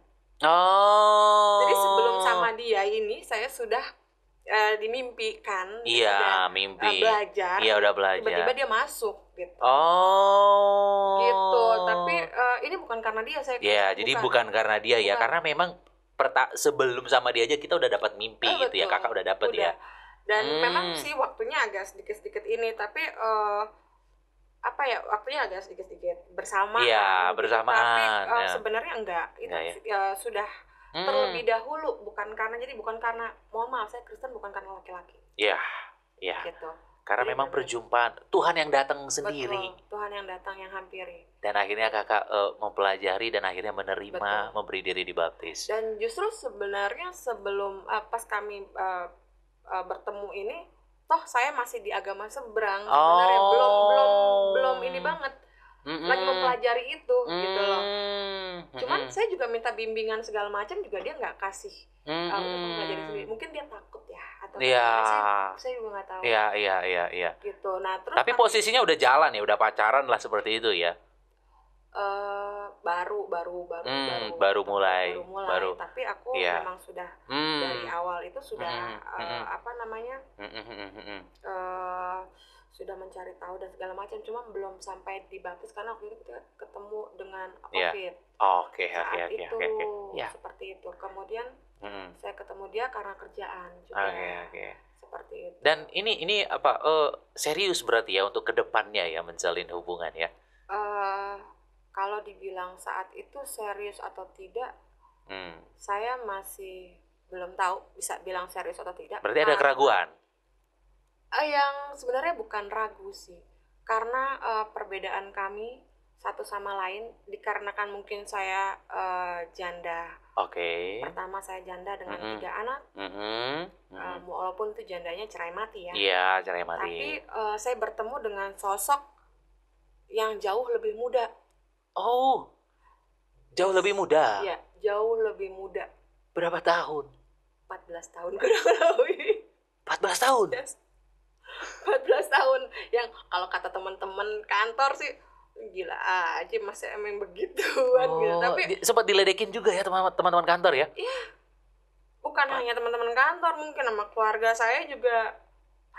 Oh. Jadi sebelum sama dia ini saya sudah dimimpikan. Iya, sudah, mimpi. belajar. Iya, udah belajar. Tiba-tiba dia masuk gitu. Oh. Gitu. Tapi ini bukan karena dia saya. Ya, jadi bukan karena dia ya, Bukan. karena memang sebelum sama dia aja kita udah dapat mimpi gitu ya, betul. kakak udah dapet ya. Dan memang sih waktunya agak sedikit-sedikit ini, tapi apa ya, waktunya agak sedikit-sedikit bersamaan. Iya, gitu. bersamaan, Tapi ya. sebenarnya enggak. Itu Enggak ya? sudah terlebih dahulu, bukan karena mohon maaf saya Kristen bukan karena laki-laki. Iya, iya. Gitu. Karena Jadi memang benar. perjumpaan Tuhan yang datang sendiri. Betul, Tuhan yang datang yang hampiri. Dan akhirnya kakak mempelajari dan akhirnya menerima, Betul. memberi diri dibaptis. Dan justru sebenarnya sebelum pas kami bertemu ini, toh saya masih di agama seberang sebenarnya, belum ini banget, lagi mempelajari itu gitu loh. Cuman saya juga minta bimbingan segala macam juga dia nggak kasih untuk mempelajari sendiri. Mungkin dia takut ya atau Iya. saya juga nggak tahu. Iya. Gitu. Nah terus Tapi posisinya udah jalan ya, udah pacaran lah seperti itu ya. Baru mulai. Tapi aku Iya. memang sudah dari awal itu sudah sudah mencari tahu dan segala macam, cuma belum sampai dibaptis karena waktu itu kita ketemu dengan Iya. COVID. Oke. Ya. Seperti itu. Kemudian saya ketemu dia karena kerjaan juga. Oke. Seperti itu. Dan ini apa serius berarti ya untuk kedepannya ya menjalin hubungan ya? Kalau dibilang saat itu serius atau tidak, saya masih belum tahu bisa bilang serius atau tidak. Berarti ada keraguan? Yang sebenarnya bukan ragu sih, karena perbedaan kami satu sama lain dikarenakan mungkin saya janda. Oke. Pertama saya janda dengan 3 anak, walaupun itu jandanya cerai mati ya. Iya, cerai mati. Tapi saya bertemu dengan sosok yang jauh lebih muda. Oh, jauh lebih muda? Iya, jauh lebih muda. Berapa tahun? 14 tahun kurang lebih. 14 tahun? Yes. 14 tahun. Yang kalau kata teman-teman kantor sih, gila aja masih emang begituan gitu. Tapi sempat diledekin juga ya teman-teman kantor ya? Iya. Bukan hanya teman-teman kantor, mungkin sama keluarga saya juga.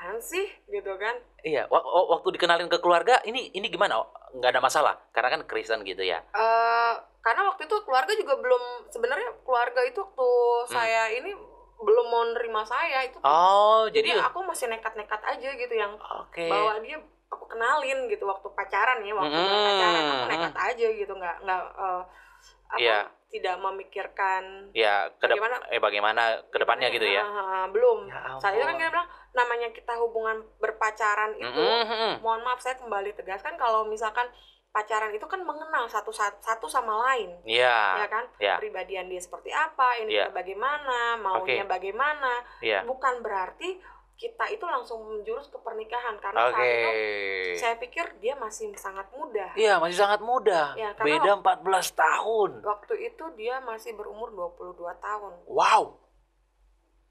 Apaan sih gitu kan? Iya, waktu dikenalin ke keluarga ini gimana? Nggak ada masalah karena kan Kristen gitu ya. Karena waktu itu keluarga juga belum, sebenarnya keluarga itu waktu saya ini belum mau nerima saya itu. Jadi aku masih nekat-nekat aja gitu yang bawa dia, aku kenalin gitu waktu pacaran ya, waktu pacaran aku nekat aja gitu, nggak tidak memikirkan bagaimana kedepannya gitu ya. Belum. Saya kan bilang namanya kita hubungan berpacaran itu, mohon maaf saya kembali tegaskan, kalau misalkan pacaran itu kan mengenal satu sama lain, ya kan, pribadian dia seperti apa, ini kita bagaimana, maunya bagaimana, bukan berarti kita itu langsung menjurus ke pernikahan, karena saat itu saya pikir dia masih sangat muda. Iya, masih sangat muda. Ya, beda 14 tahun. Waktu itu dia masih berumur 22 tahun. Wow.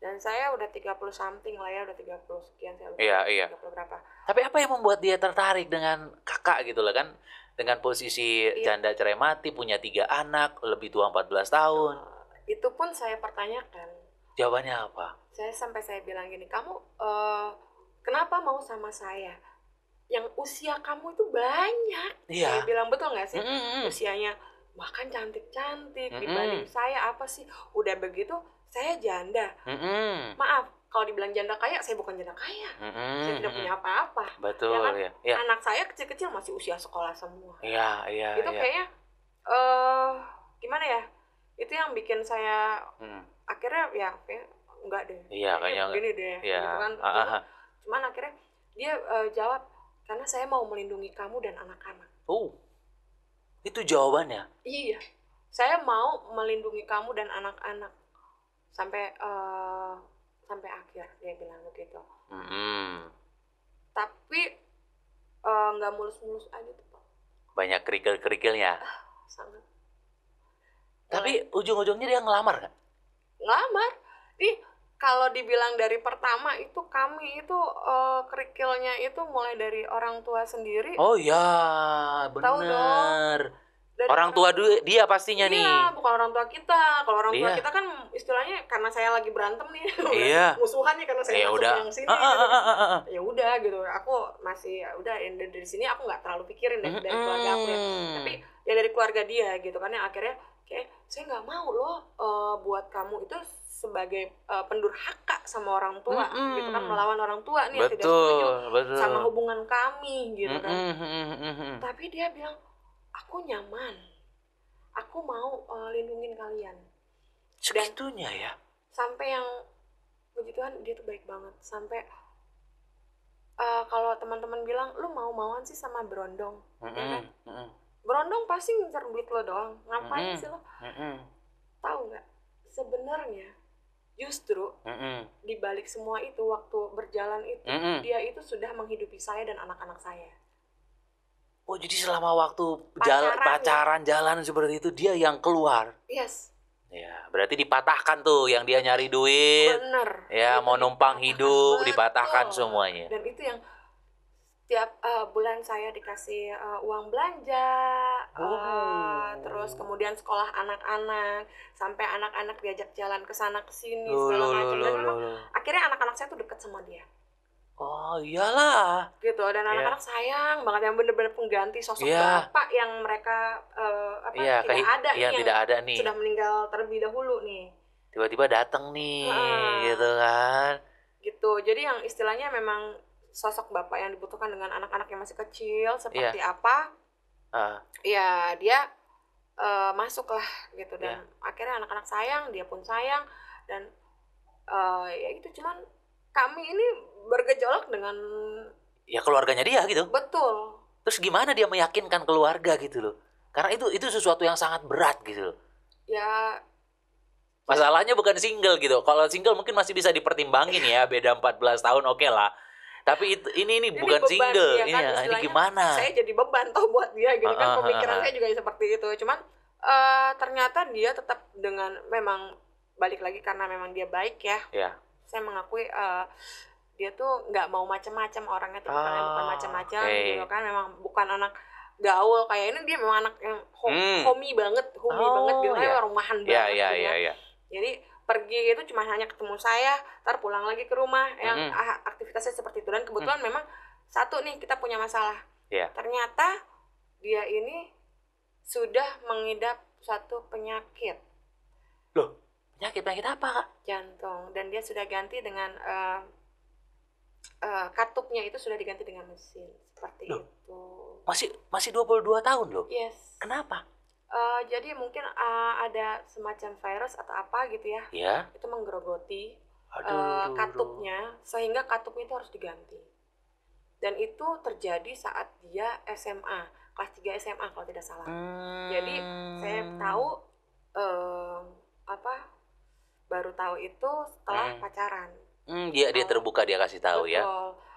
Dan saya udah 30 something lah ya, udah 30 sekian saya lupa. Iya. 30 berapa. Tapi apa yang membuat dia tertarik dengan kakak gitu loh kan? Dengan posisi janda cerai mati, punya 3 anak, lebih tua 14 tahun. Itu pun saya pertanyakan. Jawabannya apa? Saya bilang gini, kamu kenapa mau sama saya? Yang usia kamu itu banyak. Saya bilang, betul nggak sih? Usianya bahkan cantik-cantik dibanding saya, apa sih? Udah begitu, saya janda. Maaf, kalau dibilang janda kaya, saya bukan janda kaya. Saya tidak punya apa-apa. Betul, ya kan? Ya. Anak saya kecil-kecil masih usia sekolah semua. Iya. Itu kayaknya, gimana ya? Itu yang bikin saya akhirnya ya enggak deh. Iya, kayaknya begini deh. Iya. Gitu kan. Cuman akhirnya dia jawab, karena saya mau melindungi kamu dan anak-anak. Itu jawabannya? Iya. Saya mau melindungi kamu dan anak-anak. Sampai akhir dia bilang begitu. Tapi nggak mulus-mulus aja tuh Pak. Banyak kerikil-kerikilnya. Sangat. Tapi ujung-ujungnya dia ngelamar nggak? Ngelamar. Kalau dibilang dari pertama itu kami itu kerikilnya itu mulai dari orang tua sendiri. Oh ya, benar. Orang tua dia pastinya nih. Iya, bukan orang tua kita. Kalau orang tua kita kan istilahnya karena saya lagi berantem nih, musuhan nih karena saya masuk yang sini. Ya udah gitu. Aku masih udah dari sini aku nggak terlalu pikirin dari keluarga aku ya. Tapi ya dari keluarga dia gitu kan, yang akhirnya kayak saya nggak mau loh buat kamu itu sebagai pendurhaka sama orang tua gitu kan, melawan orang tua nih yang tidak setuju sama hubungan kami gitu kan. Tapi dia bilang, aku nyaman, aku mau lindungin kalian. Segitunya ya. Sampai yang puji Tuhan dia tuh baik banget. Sampai kalau teman-teman bilang, lu mau-mauan sih sama berondong, ya kan? Berondong pasti ngincar duit lo doang. Ngapain sih lo? Tahu nggak? Sebenarnya justru di balik semua itu, waktu berjalan itu, dia itu sudah menghidupi saya dan anak-anak saya. Oh, jadi selama waktu pacaran jalan seperti itu dia yang keluar. Yes. Ya, berarti dipatahkan tuh yang dia nyari duit. Bener. Ya, mau numpang hidup, dipatahkan semuanya. Dan itu yang tiap bulan saya dikasih uang belanja, terus kemudian sekolah anak-anak, sampai anak-anak diajak jalan ke sana ke sini segala macam. Dan memang akhirnya anak-anak saya tuh deket sama dia. Oh iyalah. Gitu, dan anak-anak sayang banget yang bener-bener pengganti sosok bapak yang mereka tidak ada nih, yang tidak ada nih, sudah meninggal terlebih dahulu nih. Tiba-tiba datang nih, gitu kan. Gitu, jadi yang istilahnya memang sosok bapak yang dibutuhkan dengan anak-anak yang masih kecil seperti apa, ya dia masuk lah gitu, dan akhirnya anak-anak sayang, dia pun sayang, dan ya itu, cuman kami ini bergejolak dengan ya keluarganya dia gitu. Betul. Terus gimana dia meyakinkan keluarga gitu loh? Karena itu sesuatu yang sangat berat gitu loh. Ya masalahnya bukan single gitu. Kalau single mungkin masih bisa dipertimbangin ya, beda 14 tahun oke lah. Tapi ini bukan beban, single. Ya kan, ini gimana? Saya jadi beban toh buat dia gitu kan. Pemikiran saya juga seperti itu. Cuman ternyata dia tetap dengan, memang balik lagi karena memang dia baik ya. Saya mengakui dia tuh nggak mau macam-macam orangnya, tuh bukan macam-macam gitu kan. Memang bukan anak gaul kayak ini, dia memang anak yang homey banget gitu kan, rumahan banget gitu. Jadi pergi itu cuma hanya ketemu saya, ntar pulang lagi ke rumah, yang aktivitasnya seperti itu. Dan kebetulan memang satu nih, kita punya masalah. Ternyata dia ini sudah mengidap suatu penyakit. Loh, penyakit apa, Kak? Jantung. Dan dia sudah ganti dengan katupnya itu sudah diganti dengan mesin seperti itu. Masih 22 tahun loh. Yes. Kenapa? Jadi mungkin ada semacam virus atau apa gitu ya. Itu menggerogoti katupnya, sehingga katupnya itu harus diganti. Dan itu terjadi saat dia SMA, kelas 3 SMA kalau tidak salah. Jadi saya tahu baru tahu itu setelah pacaran. Dia terbuka, dia kasih tahu. Betul. Ya.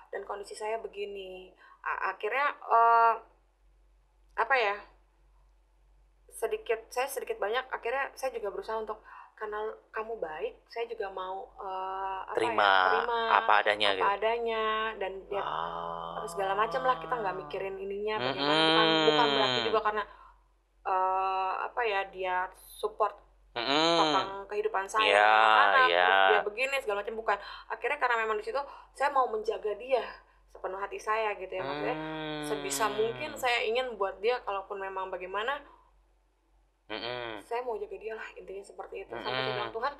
Dan kondisi saya begini. Akhirnya saya sedikit banyak akhirnya saya juga berusaha untuk, karena kamu baik, saya juga mau terima apa adanya dan dia segala macam lah, kita nggak mikirin ininya bagaimana, bukan berarti juga karena dia support tentang kehidupan saya, anak terus dia begini segala macam, bukan. Akhirnya karena memang di situ saya mau menjaga dia sepenuh hati saya gitu ya, maksudnya sebisa mungkin saya ingin buat dia, kalaupun memang bagaimana saya mau jaga dia lah, intinya seperti itu. Sampai saya bilang, Tuhan,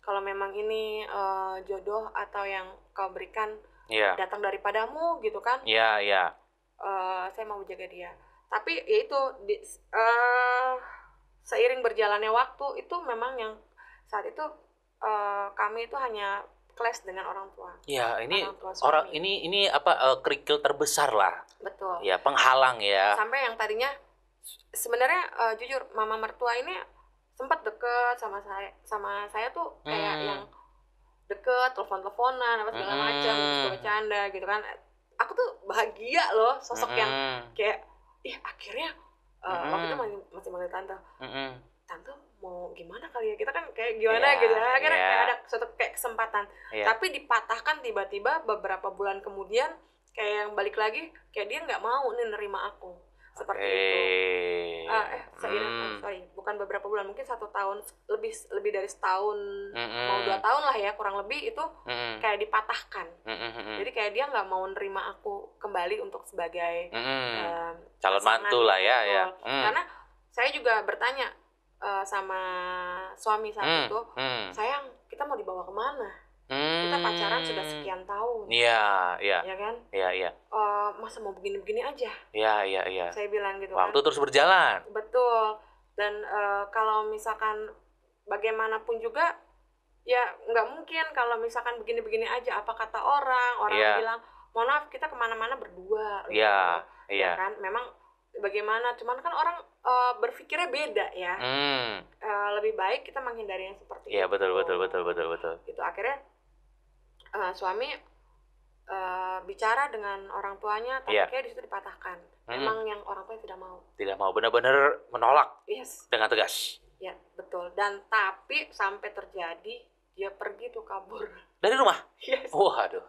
kalau memang ini jodoh atau yang kau berikan datang daripadamu gitu kan, saya mau jaga dia. Tapi ya itu seiring berjalannya waktu itu memang yang saat itu kami itu hanya clash dengan orang tua. Ya, ini kerikil terbesar lah. Betul. Ya, penghalang ya. Sampai yang tadinya sebenarnya jujur mama mertua ini sempat deket sama saya tuh kayak yang deket, telepon-teleponan apa segala macam, terus bercanda gitu kan. Aku tuh bahagia loh, sosok yang kayak akhirnya waktu itu masih manggil tante. Tante mau gimana kali ya, kita kan kayak gimana gitu. Akhirnya kayak ada suatu kayak kesempatan. Tapi dipatahkan tiba-tiba beberapa bulan kemudian, kayak yang balik lagi, kayak dia nggak mau nih nerima aku. Seperti itu. Bukan beberapa bulan, mungkin 1 tahun lebih dari setahun, mau 2 tahun lah ya kurang lebih itu kayak dipatahkan. Jadi kayak dia nggak mau nerima aku kembali untuk sebagai calon mantu lah ya. Karena saya juga bertanya sama suami saat itu, sayang, kita mau dibawa kemana? Kita pacaran sudah sekian tahun. Iya kan? Iya. Masa mau begini-begini aja? Iya. Saya bilang gitu. Waktu terus berjalan. Betul. Dan kalau misalkan bagaimanapun juga, ya nggak mungkin kalau misalkan begini-begini aja. Apa kata orang bilang, mohon maaf kita kemana-mana berdua. Iya. Ya kan? Memang bagaimana? Cuman kan orang berpikirnya beda ya. Lebih baik kita menghindari yang seperti itu. Iya, betul. Itu akhirnya suami bicara dengan orang tuanya, tapi kayak di situ dipatahkan. Memang yang orang tuanya tidak mau, benar-benar menolak. Yes. Dengan tegas. Ya, betul. Dan tapi sampai terjadi dia pergi tuh kabur dari rumah. Yes. Waduh.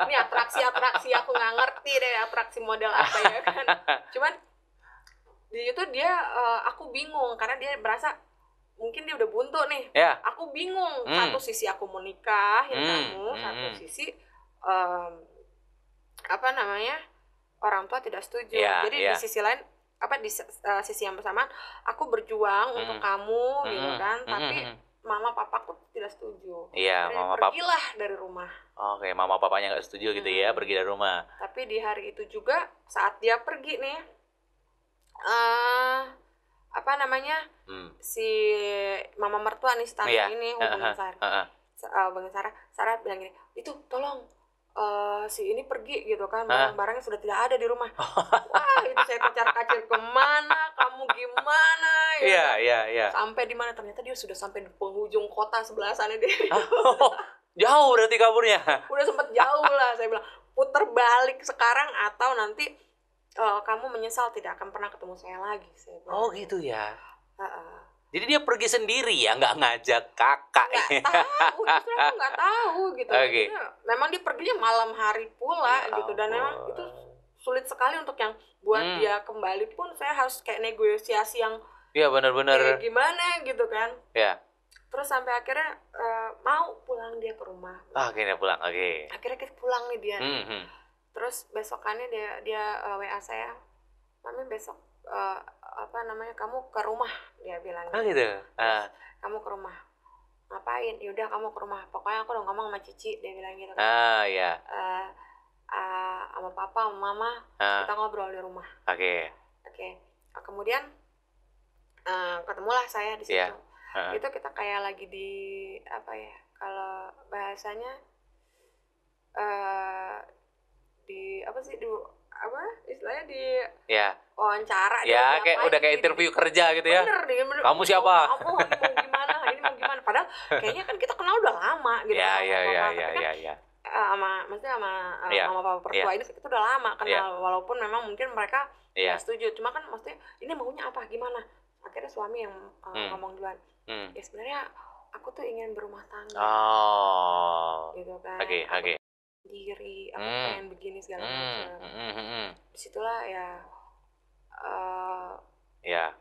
Ini atraksi aku nggak ngerti deh atraksi model apa ya kan. Cuman di situ dia aku bingung karena dia berasa mungkin dia udah buntu nih. Aku bingung. Satu sisi aku mau nikahin kamu, satu sisi apa namanya, orang tua tidak setuju. Jadi di sisi lain, di sisi yang bersamaan aku berjuang untuk kamu gitu kan, tapi mama papaku tidak setuju. Iya, mama pergilah dari rumah. Oke, mama papanya nggak setuju gitu ya, pergi dari rumah. Tapi di hari itu juga saat dia pergi nih, apa namanya, si mama mertua nih, tante ini hubungin Sarah bilang gini, itu tolong si ini pergi gitu kan, barang-barangnya sudah tidak ada di rumah. Wah, itu saya kacar-kacir, kemana kamu, gimana ya. Iya. Sampai di mana, ternyata dia sudah sampai di penghujung kota sebelah sana deh. Jauh berarti kaburnya. Udah sempet jauh lah. Saya bilang puter balik sekarang atau nanti kamu menyesal tidak akan pernah ketemu saya lagi, saya bilang. Oh gitu ya. Jadi dia pergi sendiri ya, nggak ngajak kakak. Nggak tahu, justru aku nggak tahu gitu. Memang dia perginya malam hari pula gitu, dan memang itu sulit sekali untuk yang buat dia kembali pun saya harus kayak negosiasi yang benar-benar kayak gimana gitu kan. Terus sampai akhirnya mau pulang dia ke rumah. Akhirnya pulang, Akhirnya kita pulang nih dia. Terus besokannya dia WA saya, Mami besok apa namanya, kamu ke rumah, dia bilang gitu. Kamu ke rumah ngapain? Yaudah kamu ke rumah, pokoknya aku udah ngomong sama Cici, dia bilang gitu kan. Sama papa sama mama, kita ngobrol di rumah. Kemudian ketemulah saya di situ. Itu kita kayak lagi di apa ya, kalau bahasanya di apa sih, di apa istilahnya, di wawancara, kayak udah kayak interview kerja gitu ya. Bener. Kamu siapa? Mau gimana, ini mau gimana, padahal kayaknya kan kita kenal udah lama gitu. Maksudnya sama mama papa pertua ini kita udah lama kenal, walaupun memang mungkin mereka nggak setuju, cuma kan maksudnya ini maunya apa gimana. Akhirnya suami yang ngomong duluan, ya sebenarnya aku tuh ingin berumah tangga, gitu kan. Diri, aku pengen begini segala macam. Disitulah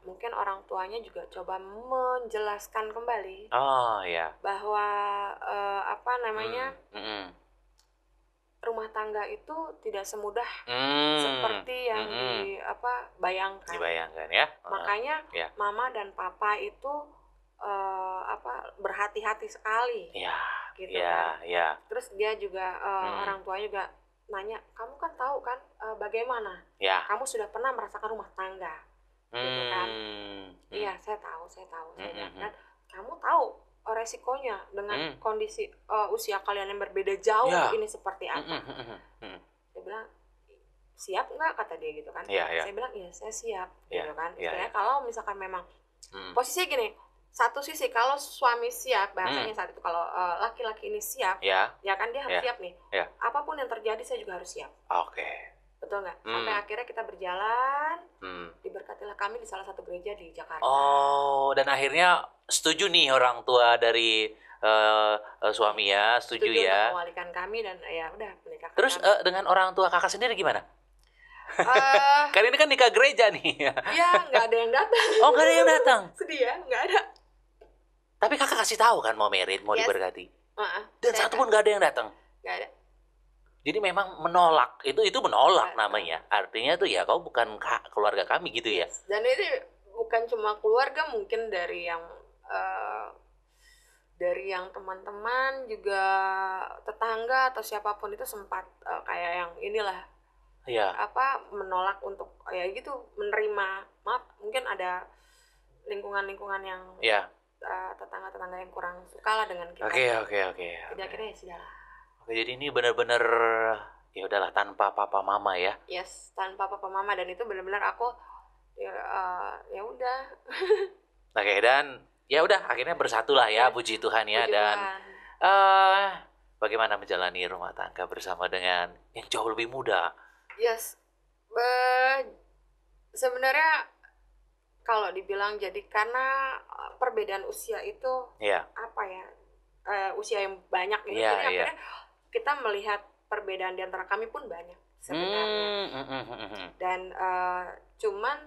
mungkin orang tuanya juga coba menjelaskan kembali bahwa apa namanya, rumah tangga itu tidak semudah seperti yang dibayangkan. Makanya mama dan papa itu berhati-hati sekali. Gitu kan. Terus dia juga orang tua juga nanya, kamu kan tahu kan bagaimana? Kamu sudah pernah merasakan rumah tangga, gitu kan? Iya, saya tahu. Dan kamu tahu resikonya dengan kondisi usia kalian yang berbeda jauh ini seperti apa? Dia bilang, siap nggak, kata dia gitu kan? Saya bilang iya, saya siap, gitu kan? Istilahnya kalau misalkan memang posisinya gini. Satu sisi kalau suami siap, bahasanya saat itu kalau laki-laki ini siap, ya kan dia harus siap nih. Apapun yang terjadi saya juga harus siap. Betul nggak? Sampai akhirnya kita berjalan, diberkatilah kami di salah satu gereja di Jakarta. Dan akhirnya setuju nih orang tua dari suami ya, setuju ya. Mewalikan kami dan ya udah menikah. Terus dengan orang tua kakak sendiri gimana? Kali ini kan nikah gereja nih. Iya, nggak ada yang datang. Nggak ada yang datang. Sedih ya, nggak ada. Tapi kakak kasih tahu kan mau merit, mau diberkati. Dan satu pun nggak ada yang datang. Nggak ada. Jadi memang menolak, itu menolak namanya. Artinya tuh ya kau bukan keluarga kami gitu ya. Dan ini bukan cuma keluarga, mungkin dari yang teman-teman juga, tetangga atau siapapun itu sempat kayak yang inilah. Menolak untuk gitu menerima. Maaf, mungkin ada lingkungan-lingkungan yang tetangga-tetangga yang kurang suka lah dengan kita. Jadi akhirnya ya sudahlah. Jadi ini benar-benar ya udahlah tanpa papa mama ya. Yes, tanpa papa mama, dan itu benar-benar aku ya udah. Dan ya udah akhirnya bersatulah ya, puji Tuhan ya. Dan bagaimana menjalani rumah tangga bersama dengan yang jauh lebih muda? Yes, sebenarnya kalau dibilang jadi karena perbedaan usia itu usia yang banyak gitu, jadi akhirnya kita melihat perbedaan di antara kami pun banyak sebenarnya. Dan cuman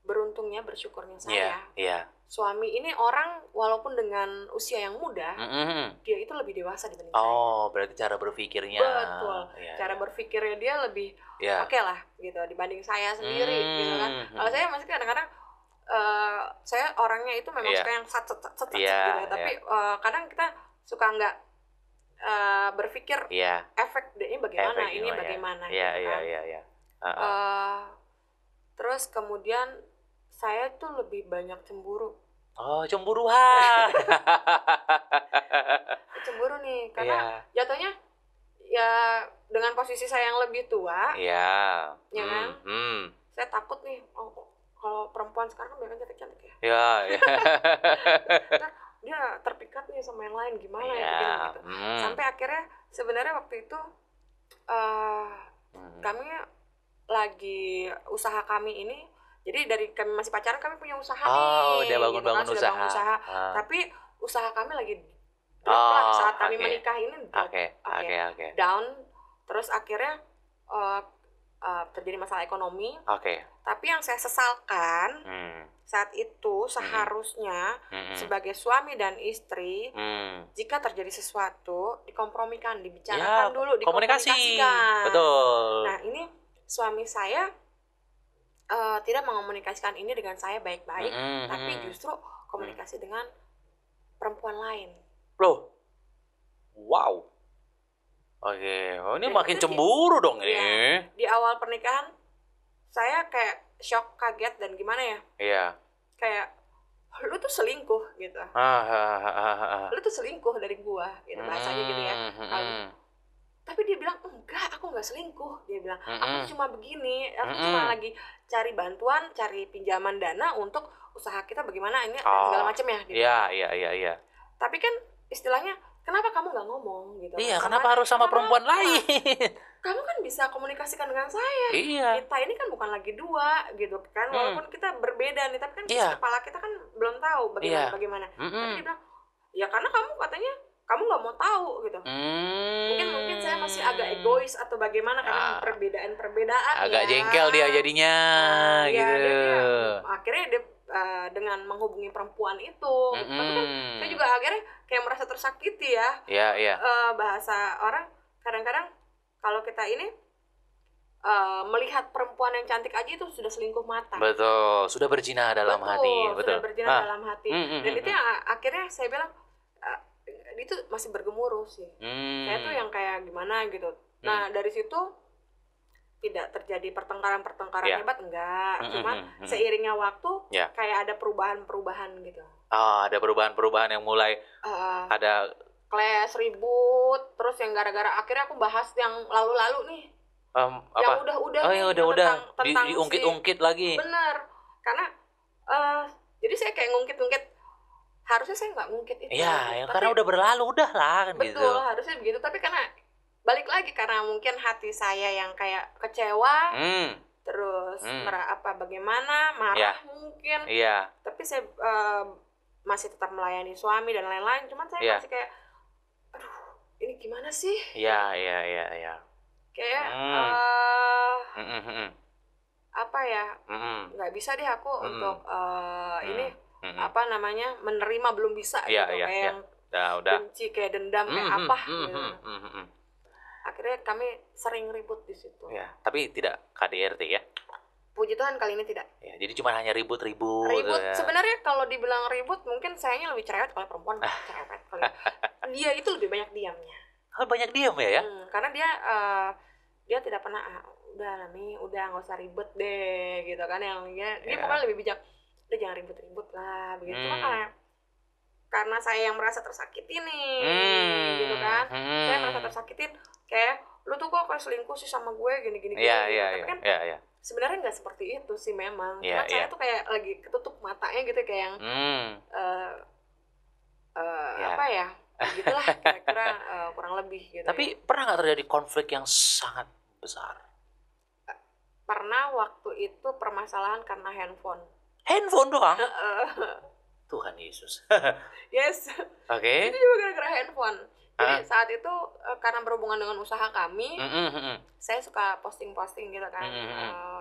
beruntungnya, bersyukurnya saya suami ini orang walaupun dengan usia yang muda, dia itu lebih dewasa dibanding saya. Oh, berarti cara berpikirnya. Betul. Ya, Cara berpikirnya dia lebih ya. oke lah gitu dibanding saya sendiri gitu kan. Kalau saya masih kadang-kadang saya orangnya itu memang suka yang sat gitu ya. Tapi kadang kita suka nggak berpikir efek ini bagaimana, ini bagaimana gitu kan. Terus kemudian saya tuh lebih banyak cemburu. Oh, cemburuan. Cemburu nih, karena jatuhnya ya dengan posisi saya yang lebih tua, ya kan, saya takut nih, kalau perempuan sekarang kan banyak cantik-cantik ya. Dia terpikat nih sama yang lain, gimana ya gitu. Sampai akhirnya sebenarnya waktu itu kami lagi usaha kami ini. Jadi dari kami masih pacaran kami punya usaha nih. Udah bangun-bangun gitu kan, usaha. Tapi usaha kami lagi drop lah saat kami menikah ini drop. Down. Terus akhirnya terjadi masalah ekonomi. Tapi yang saya sesalkan saat itu seharusnya sebagai suami dan istri, jika terjadi sesuatu dikompromikan, dibicarakan dulu, dikomunikasikan. Betul. Nah ini suami saya tidak mengomunikasikan ini dengan saya baik-baik, tapi justru komunikasi dengan perempuan lain. Loh, wow. Ini makin cemburu dong ini. Ya, di awal pernikahan saya kayak shock, kaget dan gimana ya? Iya. Kayak lu tuh selingkuh gitu. Lu tuh selingkuh dari gua, gitu bahasanya gitu ya. Tapi dia bilang, enggak, aku enggak selingkuh. Dia bilang, aku cuma begini, aku cuma lagi cari bantuan, cari pinjaman dana untuk usaha kita bagaimana ini segala macam ya. Gitu. Iya. Tapi kan istilahnya, kenapa kamu nggak ngomong gitu? Iya, kenapa harus sama perempuan lain? Kamu kan bisa komunikasikan dengan saya. Iya. Kita ini kan bukan lagi dua gitu kan, walaupun kita berbeda nih, tapi kan kepala kita kan belum tahu bagaimana. Tapi dia bilang, ya karena kamu katanya kamu nggak mau tahu gitu. Mungkin saya masih agak egois atau bagaimana karena perbedaan agak jengkel dia jadinya gitu. Akhirnya dia dengan menghubungi perempuan itu, tapi kan saya juga akhirnya kayak merasa tersakiti ya. Bahasa orang kadang-kadang kalau kita ini melihat perempuan yang cantik aja itu sudah selingkuh mata. Betul, sudah berzina dalam hati. Sudah berzina dalam hati. Dan itu yang akhirnya saya bilang itu masih bergemuruh sih. Saya tuh yang kayak gimana gitu. Nah dari situ tidak terjadi pertengkaran hebat, enggak. Cuma seiringnya waktu kayak ada perubahan gitu. Ada perubahan yang mulai ada clash, ribut, terus yang gara-gara akhirnya aku bahas yang lalu-lalu nih. Yang udah-udah tentang diungkit-ungkit lagi. Bener. Karena jadi saya kayak ngungkit-ungkit. Harusnya saya nggak ngungkit itu. Iya, karena udah berlalu, udah lah kan. Betul, gitu. Harusnya begitu. Tapi karena balik lagi karena mungkin hati saya yang kayak kecewa, terus bagaimana marah mungkin. Iya. Tapi saya masih tetap melayani suami dan lain-lain. Cuman saya masih kayak, aduh, ini gimana sih? Iya. Kayak apa ya? Nggak bisa deh aku untuk ini. Menerima belum bisa gitu, kayak yang benci, kayak dendam, kayak apa gitu. Akhirnya kami sering ribut di situ. Ya, tapi tidak KDRT ya. Puji Tuhan kali ini tidak. Ya, jadi cuma hanya ribut-ribut. Sebenarnya kalau dibilang ribut mungkin sayanya lebih cerewet, kalau perempuan cerewet kali. Dia itu lebih banyak diamnya. Banyak diam ya? Karena dia tidak pernah udah Nami, udah nggak usah ribet deh gitu kan, yang dia pokoknya lebih bijak. Udah jangan ribut-ribut lah begitu. Cuma karena saya yang merasa tersakiti nih gitu kan, saya merasa tersakitin kayak lu tuh kok kayak selingkuh sih sama gue gini tapi kan sebenarnya nggak seperti itu sih memang. Cuma saya tuh kayak lagi ketutup matanya gitu, kayak yang gitulah kira-kira kurang lebih gitu. Tapi pernah nggak terjadi konflik yang sangat besar? Pernah, waktu itu permasalahan karena handphone doang? Tuhan Yesus. Yes. Oke. Itu juga gara-gara handphone. Jadi saat itu karena berhubungan dengan usaha kami, saya suka posting-posting gitu kan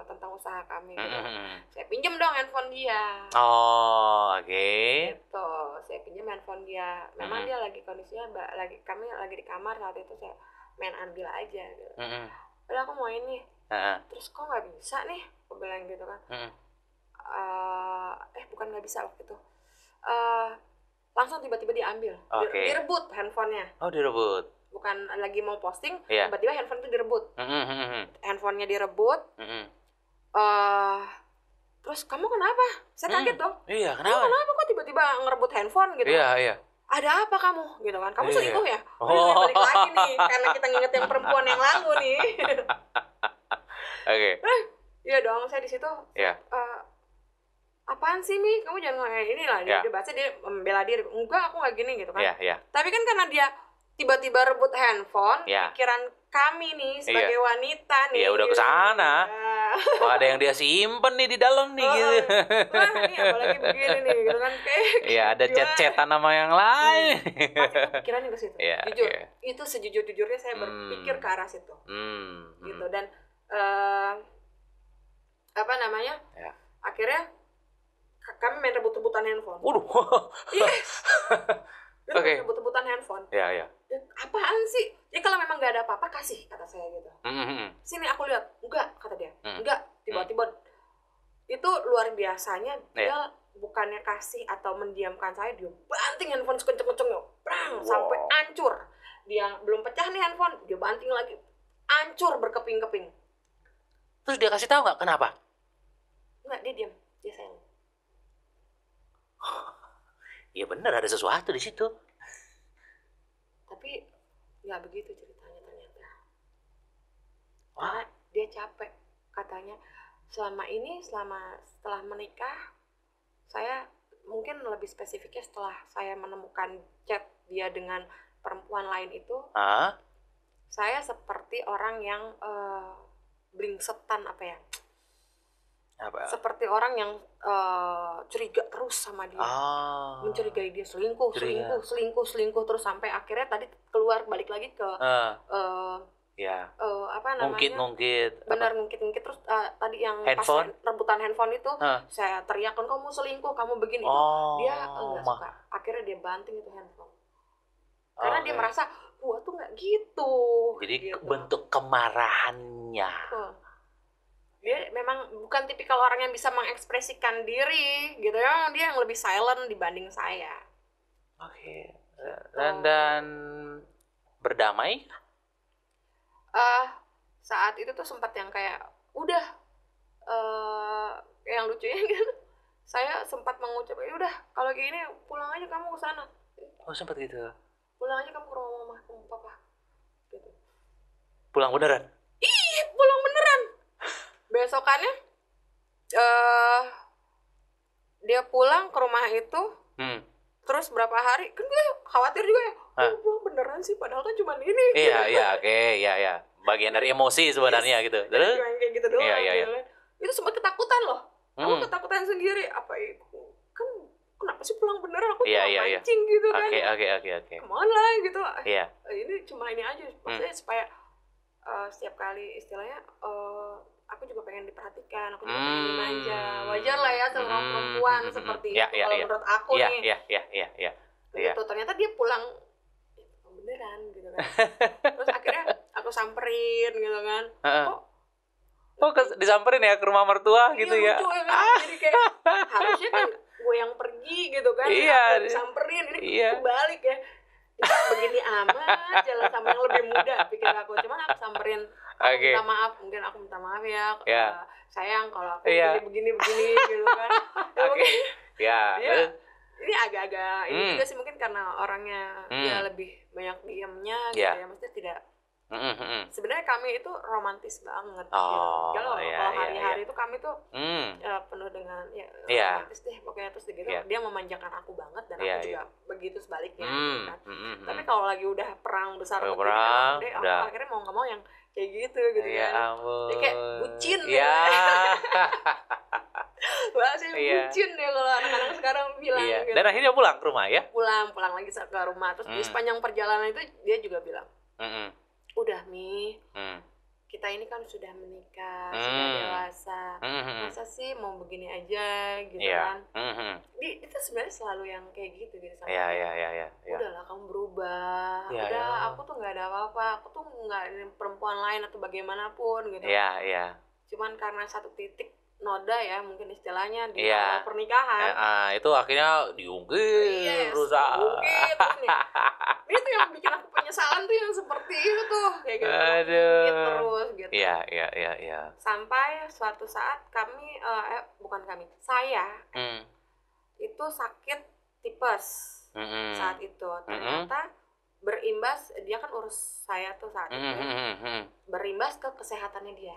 tentang usaha kami gitu. Saya pinjam dong handphone dia. Oh, oke. Gitu, saya pinjam handphone dia. Memang dia lagi kondisinya kami lagi di kamar saat itu, saya main ambil aja gitu. Udah aku mau ini. Terus kok nggak bisa nih? Aku bilang gitu kan. Bukan nggak bisa waktu itu. Langsung tiba-tiba diambil, direbut handphonenya. Oh, direbut. Bukan lagi mau posting, tiba-tiba handphone itu direbut. Handphonenya direbut. Terus kamu kenapa? Saya kaget dong. Iya, kenapa? Kenapa kok tiba-tiba ngerebut handphone gitu? Iya. Ada apa kamu? Gitu kan? Kamu selingkuh ya? Balik lagi nih, karena kita nginget yang perempuan yang lalu nih. Oke. Iya dong, saya di situ. Apaan sih Mi? Kamu jangan ngomong ini lah. Dia baca, dia membela diri. Enggak, aku nggak gini gitu kan. Tapi kan karena dia tiba-tiba rebut handphone, pikiran kami nih sebagai wanita nih. Iya, udah ke sana. Ada yang dia simpen nih di dalam nih gitu. Wah, ini apalagi begini nih gitu kan. Iya, ada chat-chatan sama yang lain. Pasti pikirannya ke situ. Jujur, itu sejujur-jujurnya saya berpikir ke arah situ. Gitu, dan akhirnya kami main rebut-rebutan handphone. Waduh. Yes. Rebut-rebutan handphone. Iya. Apaan sih? Ya kalau memang nggak ada apa-apa kasih, kata saya gitu. Sini aku lihat. Enggak, kata dia. Enggak. Tiba-tiba itu luar biasanya. Dia bukannya kasih atau mendiamkan saya, dia banting handphone sekenceng-kencengnya, sampai hancur. Dia belum pecah nih handphone, dia banting lagi, hancur berkeping-keping. Terus dia kasih tahu nggak kenapa? Enggak, dia diam. Dia sayang. Iya benar, ada sesuatu di situ. Tapi nggak begitu ceritanya ternyata. Karena dia capek, katanya. Setelah menikah, saya mungkin lebih spesifiknya setelah saya menemukan chat dia dengan perempuan lain itu, saya seperti orang yang blingsetan seperti orang yang curiga terus sama dia, mencurigai dia selingkuh terus sampai akhirnya tadi balik lagi ke ngungkit terus tadi yang handphone? Pas rebutan handphone itu saya teriakkan, kamu selingkuh, kamu begini. Dia nggak suka, akhirnya dia banting itu handphone karena dia merasa gua tuh nggak gitu. Jadi gitu. Bentuk kemarahannya. Dia memang bukan tipikal orang yang bisa mengekspresikan diri gitu ya, dia yang lebih silent dibanding saya. Oke. Dan berdamai? Saat itu tuh sempat yang kayak udah yang lucunya gitu, saya sempat mengucap, ya udah kalau gini pulang aja kamu ke sana. Oh, sempat gitu. Pulang aja kamu ke rumah mama, ke rumah papa. Gitu. Pulang beneran? Iya, pulang beneran. Besokannya dia pulang ke rumah itu. Terus berapa hari kan dia khawatir juga ya, pulang beneran sih, padahal kan cuma ini. Iya. Bagian dari emosi sebenarnya gitu. Terus kayak gitu doang. Iya. Itu sempat ketakutan loh. Aku ketakutan sendiri, apa itu kan kenapa sih pulang beneran, aku cuma mancing gitu kan. Oke. Kemana gitu. Iya. Ini cuma ini aja maksudnya supaya setiap kali istilahnya aku juga pengen diperhatikan, aku juga pengen dimanja. Wajar lah ya seorang perempuan seperti itu kalau menurut aku nih. Iya. Gitu, ternyata dia pulang beneran gitu kan. Terus akhirnya aku samperin gitu kan. Disamperin ya ke rumah mertua gitu ya. Lucu, kan? Jadi kayak harusnya kan gue yang pergi gitu kan. Iya. Aku samperin, ini kebalik ya. Begini amat, jalan sama yang lebih muda pikir aku. Cuman aku samperin, minta maaf, mungkin aku minta maaf ya. Sayang kalau aku begini gitu kan. Ini agak-agak ini juga sih, mungkin karena orangnya dia lebih banyak diamnya gitu ya, maksudnya tidak. Sebenarnya kami itu romantis banget gitu. Kalau hari-hari itu kami tuh penuh dengan romantis deh pokoknya, terus gitu dia memanjakan aku banget dan aku juga begitu sebaliknya kan. Tapi kalau lagi udah perang besar aku akhirnya mau nggak mau yang kayak gitu kan. Jadi kayak bucin saya bucin ya kalau anak-anak sekarang bilang gitu. Dan akhirnya pulang ke rumah ya? Pulang lagi ke rumah. Terus di sepanjang perjalanan itu dia juga bilang, udah Mi, kita ini kan sudah menikah, sudah dewasa, masa sih mau begini aja gitu kan. Itu sebenarnya selalu yang kayak gitu sama udahlah kamu berubah, aku tuh nggak ada apa-apa, aku tuh nggak perempuan lain atau bagaimanapun gitu. Cuman karena satu titik noda ya mungkin istilahnya di awal pernikahan. Itu akhirnya diunggih berusaha. Ini tuh yang bikin aku penyesalan tuh yang seperti itu tuh kayak gitu. Terus gitu. Iya. Sampai suatu saat saya itu sakit tipes saat itu. Ternyata berimbas, dia kan urus saya tuh saat itu, berimbas ke kesehatannya dia.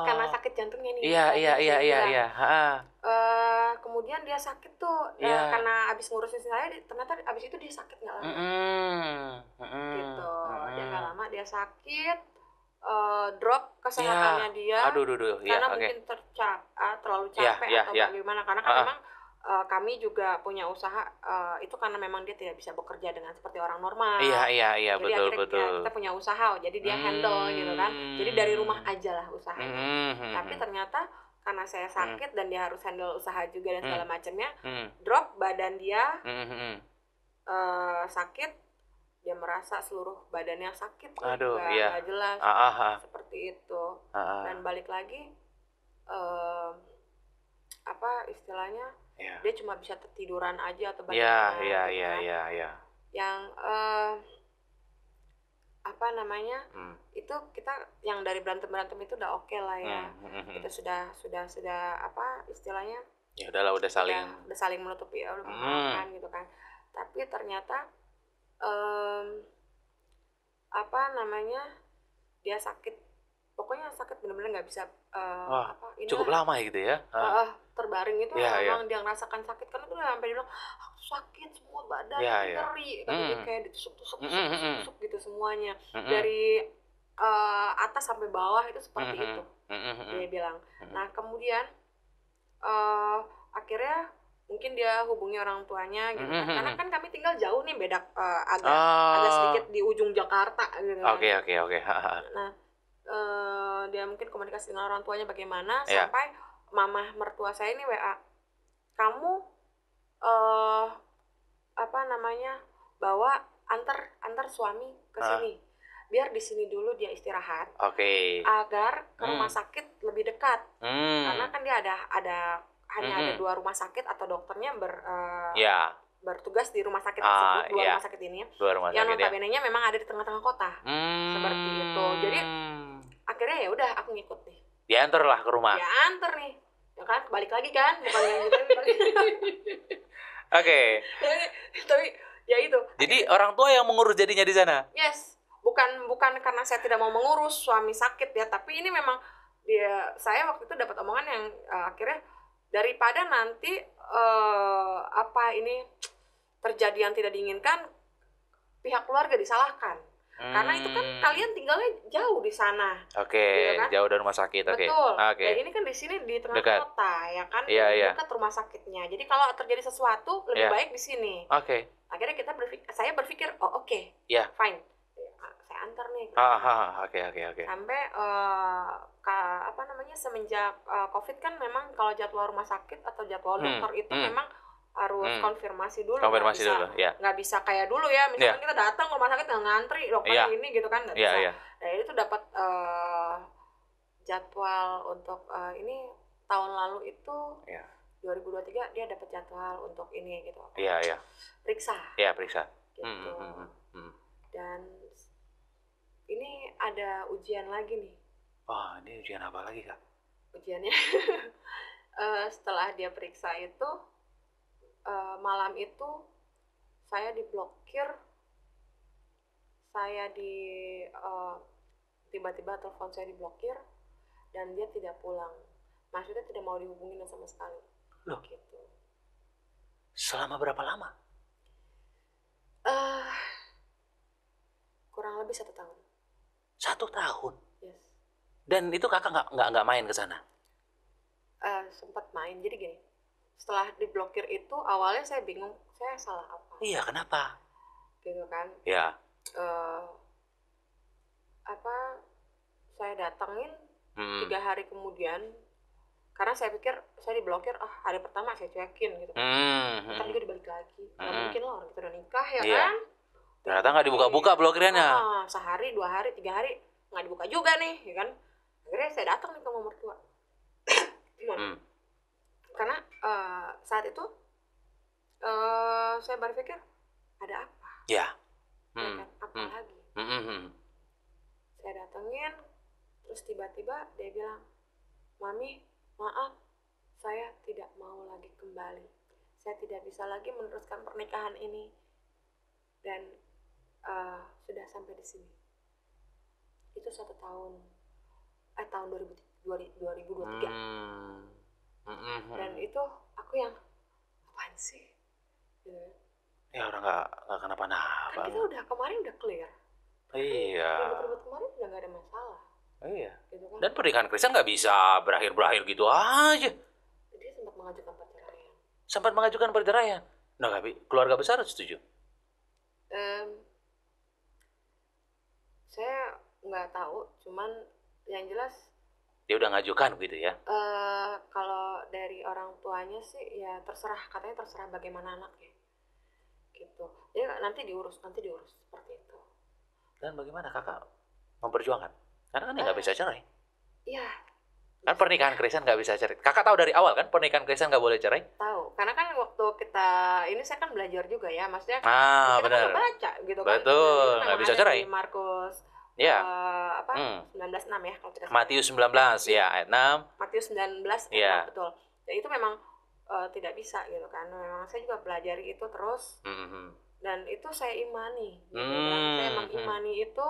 Karena sakit jantungnya nih. Iya. Kemudian dia sakit tuh karena abis ngurusin saya, ternyata abis itu dia sakit nggak lama. Gitu. Dia nggak lama dia sakit, drop kesehatannya dia. Karena mungkin terlalu capek atau bagaimana. Karena kan memang kami juga punya usaha itu karena memang dia tidak bisa bekerja dengan seperti orang normal. Iya, jadi betul. Kita punya usaha, jadi dia handle gitu kan. Jadi dari rumah aja lah usahanya. Tapi ternyata karena saya sakit dan dia harus handle usaha juga dan segala macamnya, drop badan dia, sakit, dia merasa seluruh badannya sakit, nggak jelas, seperti itu. Dan balik lagi, istilahnya? Dia cuma bisa tiduran aja atau bagaimana. Yang itu kita yang dari berantem itu udah oke lah ya. Kita sudah istilahnya? Ya udahlah, udah saling menutupi, udah memaafkan gitu kan. Tapi ternyata dia sakit, pokoknya sakit benar-benar nggak bisa cukup lama gitu ya. Terbaring itu memang dia ngerasakan sakit, karena tuh sampai dia bilang aku sakit semua badan, nyeri, jadi kayak ditusuk gitu semuanya, dari atas sampai bawah itu seperti itu, dia bilang. Nah kemudian akhirnya mungkin dia hubungi orang tuanya gitu kan, karena kan kami tinggal jauh nih, beda agak sedikit di ujung Jakarta gitu kan. Oke. Nah dia mungkin komunikasi dengan orang tuanya bagaimana, sampai mamah mertua saya ini WA, kamu bawa antar suami ke sini, biar di sini dulu dia istirahat, agar ke rumah sakit lebih dekat, karena kan dia hanya ada 2 rumah sakit atau dokternya bertugas di rumah sakit tersebut, 2 rumah sakit ini, yang notabene-nya memang ada di tengah-tengah kota, seperti itu. Jadi akhirnya ya udah aku ngikut nih. Diantar lah ke rumah. Diantar nih, ya kan, balik lagi kan, bukan yang gitu. Tapi ya itu. Jadi orang tua yang mengurus jadinya di sana. Yes, bukan karena saya tidak mau mengurus suami sakit ya, tapi ini memang saya waktu itu dapat omongan yang akhirnya daripada nanti ini terjadi yang tidak diinginkan, pihak keluarga disalahkan. Karena itu kan kalian tinggalnya jauh di sana. Gitu kan? Jauh dari rumah sakit. Betul. Dan ini kan di sini di tengah kota, ya kan, dekat rumah sakitnya. Jadi kalau terjadi sesuatu lebih baik di sini. Akhirnya saya berpikir, fine, saya antar nih. Sampai semenjak COVID kan memang kalau jadwal rumah sakit atau jadwal dokter itu memang harus konfirmasi dulu, nggak bisa kayak dulu ya, misalkan kita datang ke rumah sakit nggak ngantri dokter ini gitu kan, nggak bisa. Nah itu dapat jadwal untuk ini tahun lalu itu 2023 dia dapat jadwal untuk ini gitu, periksa gitu. Dan ini ada ujian lagi nih. Ini ujian apa lagi, Kak? Ujiannya setelah dia periksa itu, malam itu saya diblokir, tiba-tiba telepon saya diblokir dan dia tidak pulang, maksudnya tidak mau dihubungin sama sekali. Loh, gitu. Selama berapa lama? Kurang lebih 1 tahun. 1 tahun? Yes. Dan itu kakak nggak main ke sana? sempat main. Jadi gini, setelah diblokir itu awalnya saya bingung saya salah apa. Iya, kenapa? Gitu kan. Ya. Saya datengin 3 hari kemudian, karena saya pikir saya diblokir, hari pertama saya cuekin gitu kan. Ntar juga dibalik lagi. Nggak mungkin lah, orang kita udah nikah ya kan. Ternyata nggak dibuka-buka blokirannya. Sehari, 2 hari, 3 hari nggak dibuka juga nih, ya kan. Akhirnya saya datang nih ke rumah mertua. Karena saat itu saya berpikir ada apa? Ya. Ya kan? Apa lagi? Saya datengin, terus tiba-tiba dia bilang, "Mami, maaf, saya tidak mau lagi kembali. Saya tidak bisa lagi meneruskan pernikahan ini dan sudah sampai di sini." Itu 1 tahun, tahun 2023. Dan itu aku yang apaan sih? Gitu. Ya orang nggak kenapa-napa. Kan kita udah kemarin udah clear. Iya. Ribut-ribut kemarin udah nggak ada masalah. Iya. Gitu kan? Dan pernikahan Kristen nggak bisa berakhir gitu aja. Dia sempat mengajukan perceraian. Sempat mengajukan perceraian. Nah, keluarga besar setuju? Saya nggak tahu, cuman yang jelas dia udah ngajukan gitu ya. Kalau dari orang tuanya sih ya terserah, katanya terserah bagaimana anaknya gitu. Ya nanti diurus seperti itu. Dan bagaimana kakak memperjuangkan? Karena kan nggak bisa cerai. Iya. Kan pernikahan Kristen nggak bisa cerai. Kakak tahu dari awal kan pernikahan Kristen nggak boleh cerai? Tahu, karena kan waktu kita ini saya kan belajar juga ya, maksudnya. Kita benar. kan baca gitu kan. Betul, nggak bisa cerai. Di Markus. 19:6 ya kalau tidak salah. Matius 19 ya ayat 6. Matius 19 ya. Betul. Dan itu memang tidak bisa gitu kan. Memang saya juga pelajari itu terus. Dan itu saya imani gitu kan. Saya mengimani itu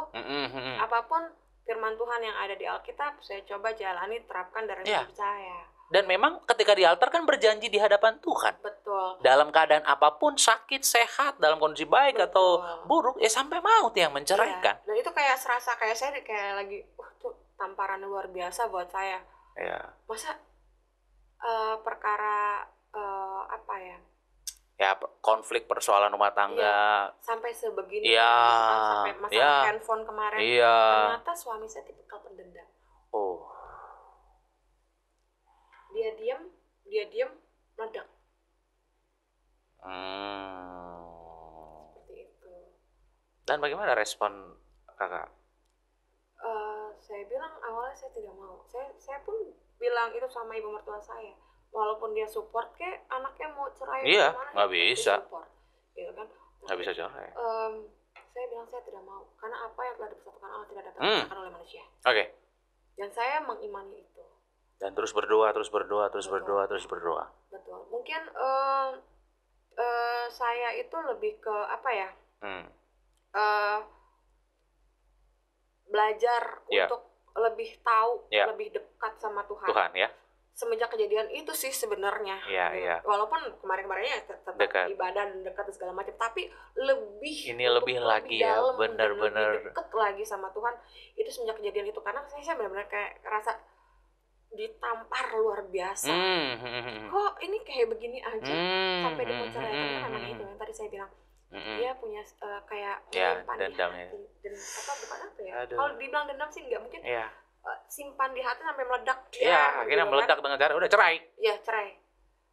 apapun firman Tuhan yang ada di Alkitab saya coba jalani, terapkan dalam hidup saya. Dan memang ketika di altar kan berjanji di hadapan Tuhan. Betul. Dalam keadaan apapun, sakit, sehat, dalam kondisi baik atau buruk, ya sampai maut yang menceraikan. Dan itu kayak serasa kayak saya kayak lagi, tuh tamparan luar biasa buat saya. Ya. Masa perkara apa ya? Ya konflik persoalan rumah tangga. Sampai sebegini. Iya. Sampai masalah handphone kemarin. Iya. Ternyata suami saya tipikal pendendam. Oh. Dia diam meledak. Seperti itu. Dan bagaimana respon kakak? Saya bilang awalnya saya tidak mau. Saya pun bilang itu sama ibu mertua saya. Walaupun dia support kayak anaknya mau cerai. Iya, nggak bisa. Gitu kan? Nggak bisa cerai. Saya bilang saya tidak mau. Karena apa yang telah dipersatukan Allah tidak dapat dipisahkan oleh manusia. Oke. Dan saya mengimani itu. Dan terus berdoa. Betul. Mungkin saya itu lebih ke apa ya? Belajar untuk lebih tahu, lebih dekat sama Tuhan. Ya. Semenjak kejadian itu sih sebenarnya. Iya. Walaupun kemarin-kemarinnya tetap dekat. Ibadah dan dekat segala macam, tapi lebih lagi ya, benar-benar dekat lagi sama Tuhan. Itu semenjak kejadian itu, karena saya benar-benar kayak rasa ditampar luar biasa. Kok ini kayak begini aja sampai dia mau cerai? Karena memang itu yang tadi saya bilang. Dia punya kayak dendam ya. Dan bukan apa ya? Kalau dibilang dendam sih nggak mungkin. Simpan di hati sampai meledak. Akhirnya gitu meledak dengan cara udah cerai. Iya, cerai.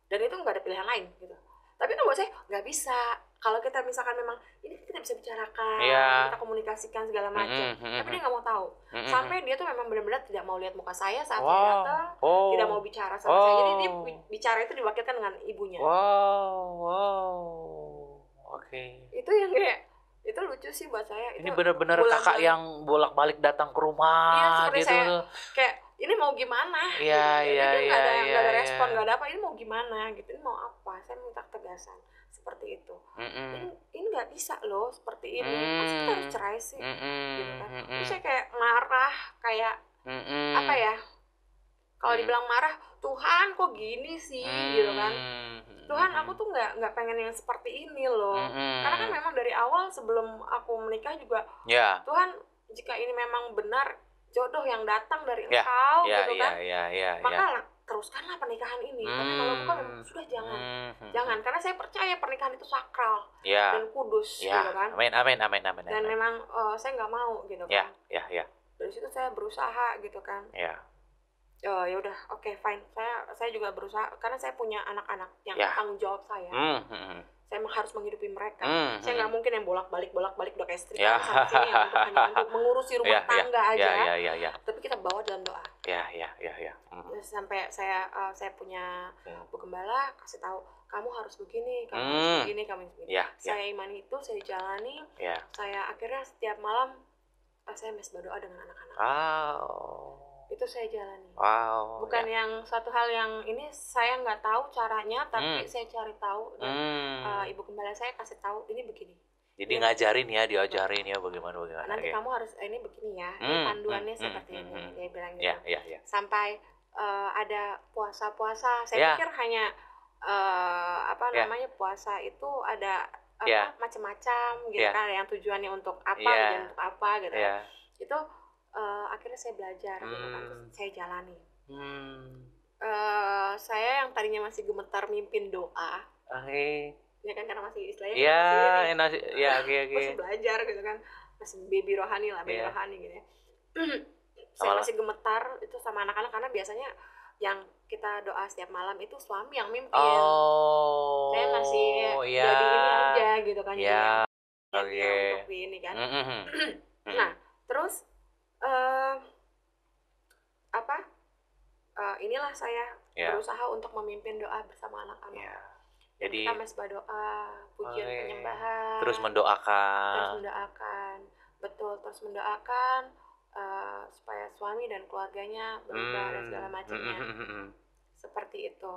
Dan itu nggak ada pilihan lain gitu. Tapi kan buat saya nggak bisa. Kalau kita misalkan memang ini kita bisa bicarakan, kita komunikasikan segala macam, tapi dia nggak mau tahu. Sampai dia tuh memang benar-benar tidak mau lihat muka saya saat saya datang, tidak mau bicara sama saya. Jadi dia bicara itu diwakilkan dengan ibunya. Oke. Itu yang kayak itu lucu sih buat saya. Ini benar-benar kakak yang bolak-balik datang ke rumah gitu. Saya kayak ini mau gimana? Dia nggak ada respon, nggak ada apa. Ini mau gimana? Gitu. Ini mau apa? Saya minta ketegasan seperti itu. Ini nggak bisa loh seperti ini. Masa kita harus cerai sih? Gitu kan? Terus saya kayak marah, kayak apa ya? Kalau dibilang marah, Tuhan kok gini sih? Gitu kan? Tuhan, aku tuh nggak pengen yang seperti ini loh. Karena kan memang dari awal sebelum aku menikah juga, Tuhan, jika ini memang benar jodoh yang datang dari Engkau, gitu kan, maka teruskanlah pernikahan ini. Tapi kalau bukan sudah jangan, karena saya percaya pernikahan itu sakral dan kudus, gitu kan. Amin. Dan memang saya nggak mau, gitu kan. Ya. Dari situ saya berusaha, gitu kan. Ya udah, oke, fine. Saya juga berusaha karena saya punya anak-anak yang tanggung jawab saya. Saya harus menghidupi mereka. Saya nggak mungkin yang bolak-balik udah kayak istri sama sini hanya untuk mengurusi rumah tangga aja. Tapi kita bawa dalam doa. Sampai saya punya Bu Gembala kasih tahu, kamu harus begini, kamu harus begini, kamu harus begini. Saya imani itu, saya jalani. Saya akhirnya setiap malam saya berdoa dengan anak-anak. Itu saya jalani. Bukan yang suatu hal yang ini saya nggak tahu caranya, tapi saya cari tahu dan Ibu Gembala saya kasih tahu ini begini. Jadi ngajarin diajarin bagaimana. Nanti kamu harus ini begini ya, ini panduannya seperti ini. Dia bilang gitu. Sampai ada puasa-puasa, saya pikir hanya namanya puasa itu ada macam-macam gitu kan, yang tujuannya untuk apa dan untuk apa gitu. Itu akhirnya saya belajar gitu kan, terus saya jalani. Saya yang tadinya masih gemetar mimpin doa, ya kan, karena masih istilahnya masih belajar gitu kan, masih baby rohani gitu ya. Saya masih gemetar itu sama anak-anak, karena biasanya yang kita doa setiap malam itu suami yang mimpin. Saya masih jadi ini aja gitu kan, untuk ini kan. Nah terus inilah saya berusaha untuk memimpin doa bersama anak-anak. Jadi kita berdoa, pujian penyembahan, terus mendoakan, betul, terus mendoakan supaya suami dan keluarganya berubah dan segala macamnya. Seperti itu.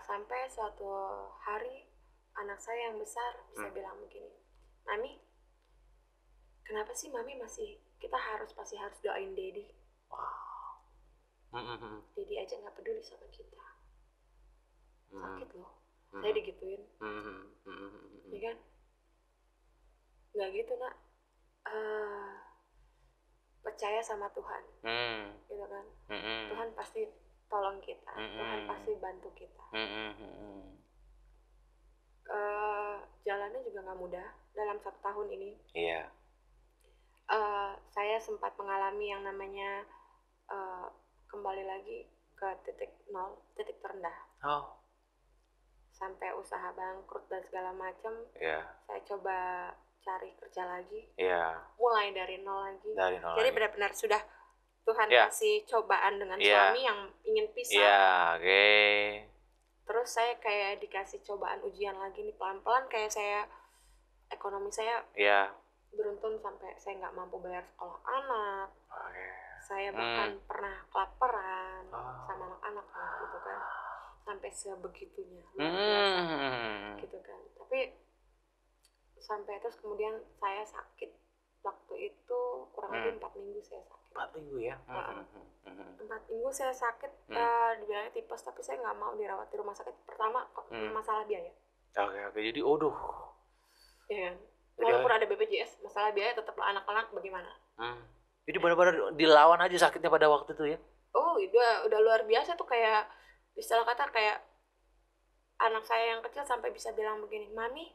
Sampai suatu hari anak saya yang besar bisa bilang begini, Mami, kenapa sih Mami kita pasti harus doain Daddy? Daddy aja nggak peduli sama kita, sakit loh. Saya digituin, ya kan? Nggak gitu nak, percaya sama Tuhan, gitu kan? Tuhan pasti tolong kita, Tuhan pasti bantu kita. Jalannya juga nggak mudah dalam 1 tahun ini. Saya sempat mengalami yang namanya kembali lagi ke titik nol, titik terendah. Sampai usaha bangkrut dan segala macam. Saya coba cari kerja lagi. Mulai dari nol lagi. Jadi benar-benar sudah Tuhan kasih cobaan dengan suami yang ingin pisah. Terus saya kayak dikasih cobaan ujian lagi nih, pelan-pelan kayak ekonomi saya beruntun sampai saya nggak mampu bayar sekolah anak. Saya bahkan pernah kelaparan sama anak-anak gitu kan, sampai sebegitunya, luar biasa gitu kan. Tapi sampai terus kemudian saya sakit waktu itu kurang lebih 4 minggu saya sakit. 4 minggu ya? 4 minggu saya sakit, dibilangnya tipes, tapi saya nggak mau dirawat di rumah sakit. Pertama masalah biaya. Jadi ya kan? Walaupun ada BPJS, masalah biaya tetaplah anak-anak bagaimana. Jadi benar-benar dilawan aja sakitnya pada waktu itu ya? Udah luar biasa tuh, kayak istilah kata kayak anak saya yang kecil sampai bisa bilang begini, Mami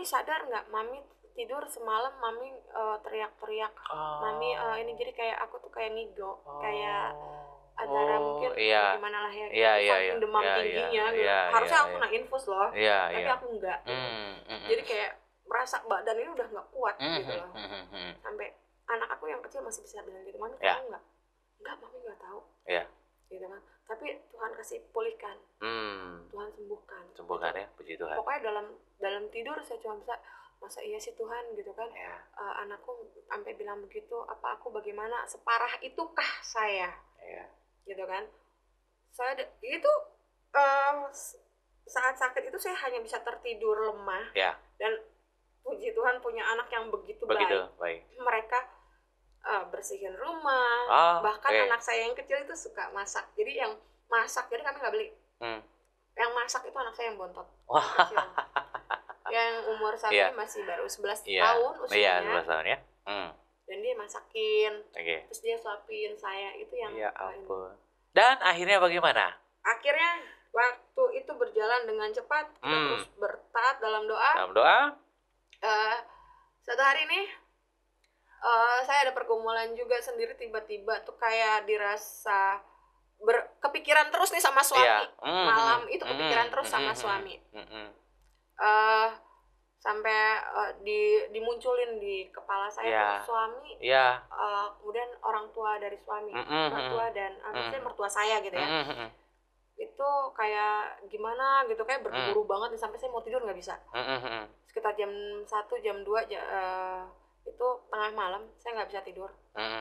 sadar nggak? Mami tidur semalam, Mami teriak-teriak, Mami ini, jadi kayak aku tuh kayak ngigo, kayak antara mungkin gimana lah ya, saking demam tingginya gitu. Harusnya aku kena infus loh, tapi aku enggak. Jadi kayak merasa badan ini udah nggak kuat gitu loh. Sampai anak aku yang kecil masih bisa bilang gitu, Mami tahu nggak? Enggak, Mami nggak tahu. Gitu kan. Tapi Tuhan kasih pulihkan, Tuhan sembuhkan ya, puji Tuhan. Pokoknya dalam tidur saya cuma bisa, masa iya sih Tuhan gitu kan. Anakku sampai bilang begitu, apa aku bagaimana, separah itukah saya? Gitu kan. Saya itu saat sakit itu saya hanya bisa tertidur lemah. Dan puji Tuhan punya anak yang begitu baik. Mereka bersihin rumah, bahkan anak saya yang kecil itu suka masak. Jadi yang masak, jadi kami nggak beli. Yang masak itu anak saya yang bontot, kecil. Yang umur saat ini masih baru 11 tahun usianya. 11 tahun ya. Dan dia masakin, terus dia suapin saya, itu yang ya ampun. Dan akhirnya bagaimana? Akhirnya waktu itu berjalan dengan cepat, kita terus bertaat dalam doa. Dalam doa? Suatu hari nih, saya ada pergumulan juga sendiri, tiba-tiba tuh kayak dirasa kepikiran terus nih sama suami. Malam itu kepikiran terus sama suami. Sampai dimunculin di kepala saya tuh suami, kemudian orang tua dari suami, mertua dan maksudnya mertua saya gitu ya. Itu kayak gimana gitu, kayak berburu banget nih, sampai saya mau tidur nggak bisa. Sekitar jam 1, jam 2 itu tengah malam saya nggak bisa tidur.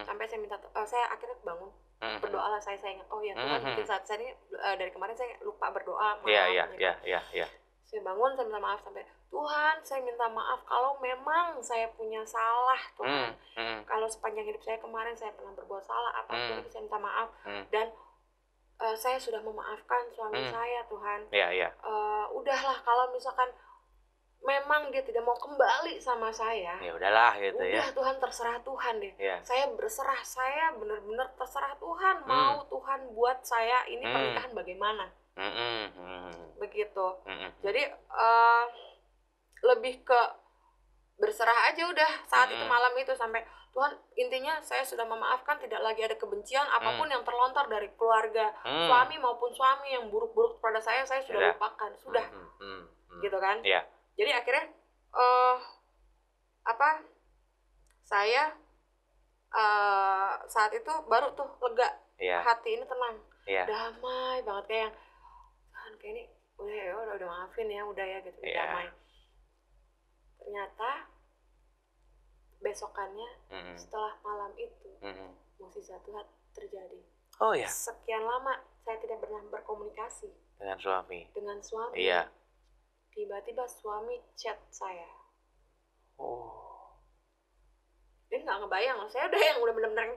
Sampai saya saya akhirnya bangun. Berdoalah saya ingat, oh ya Tuhan, mungkin saat saya ini dari kemarin saya lupa berdoa. Saya bangun, saya minta maaf sampai, Tuhan saya minta maaf kalau memang saya punya salah Tuhan. Kalau sepanjang hidup saya kemarin saya pernah berbuat salah apapun itu, saya minta maaf. Dan saya sudah memaafkan suami saya Tuhan. Udahlah, kalau misalkan memang dia tidak mau kembali sama saya, ya udahlah gitu ya. Udah Tuhan, terserah Tuhan deh. Saya berserah, saya benar-benar terserah Tuhan. Mau Tuhan buat saya ini pernikahan bagaimana. Begitu. Jadi lebih ke berserah aja udah saat itu, malam itu, sampai Tuhan, intinya saya sudah memaafkan, tidak lagi ada kebencian apapun yang terlontar dari keluarga suami maupun suami yang buruk-buruk kepada saya sudah lupakan, sudah. Gitu kan. Jadi akhirnya saya saat itu baru tuh lega, hati ini tenang, damai banget, kayak Tuhan, kayak ini udah maafin ya, udah ya gitu, damai. Ternyata besokannya setelah malam itu mukjizat Tuhan terjadi. Sekian lama saya tidak pernah berkomunikasi dengan suami. Tiba-tiba suami chat saya. Dia nggak ngebayang loh, saya udah benar-benar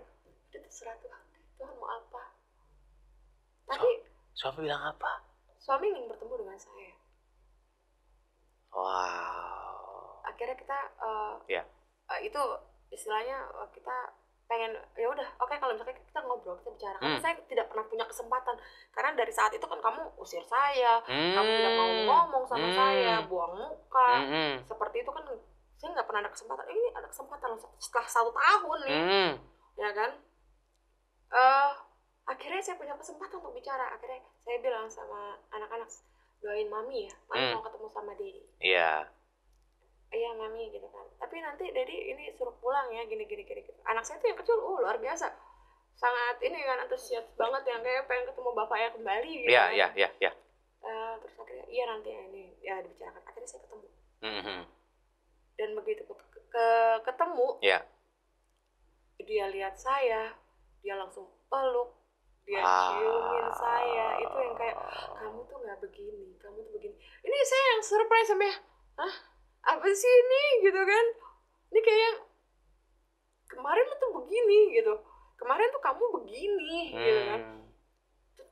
terserah Tuhan mau apa. Tapi suami bilang apa? Suami ingin bertemu dengan saya. Akhirnya kita itu istilahnya kita pengen, ya udah oke, kalau misalnya kita ngobrol, kita bicara. Karena saya tidak pernah punya kesempatan, karena dari saat itu kan kamu usir saya, kamu tidak mau ngomong sama saya, buang muka, seperti itu kan. Saya nggak pernah ada kesempatan. Ini ada kesempatan setelah 1 tahun nih, ya kan. Akhirnya saya punya kesempatan untuk bicara. Akhirnya saya bilang sama anak-anak, doain mami ya, mami mau ketemu sama Dedi. Iya mami gitu kan, tapi nanti Dedi ini suruh pulang ya, gini gitu. Anak saya tuh yang kecil luar biasa, sangat ini kan, antusias banget, yang kayak pengen ketemu bapaknya kembali gitu. Terus akhirnya iya nanti ini ya dibicarakan. Akhirnya saya ketemu. Dan begitu ketemu, dia lihat saya, dia langsung peluk, dia ciumin saya. Itu yang kayak, kamu tuh nggak begini, kamu tuh begini. Ini saya yang surprise sampai, apa sih ini gitu kan. Ini kayak kemarin lu tuh begini gitu, kemarin tuh kamu begini gitu kan.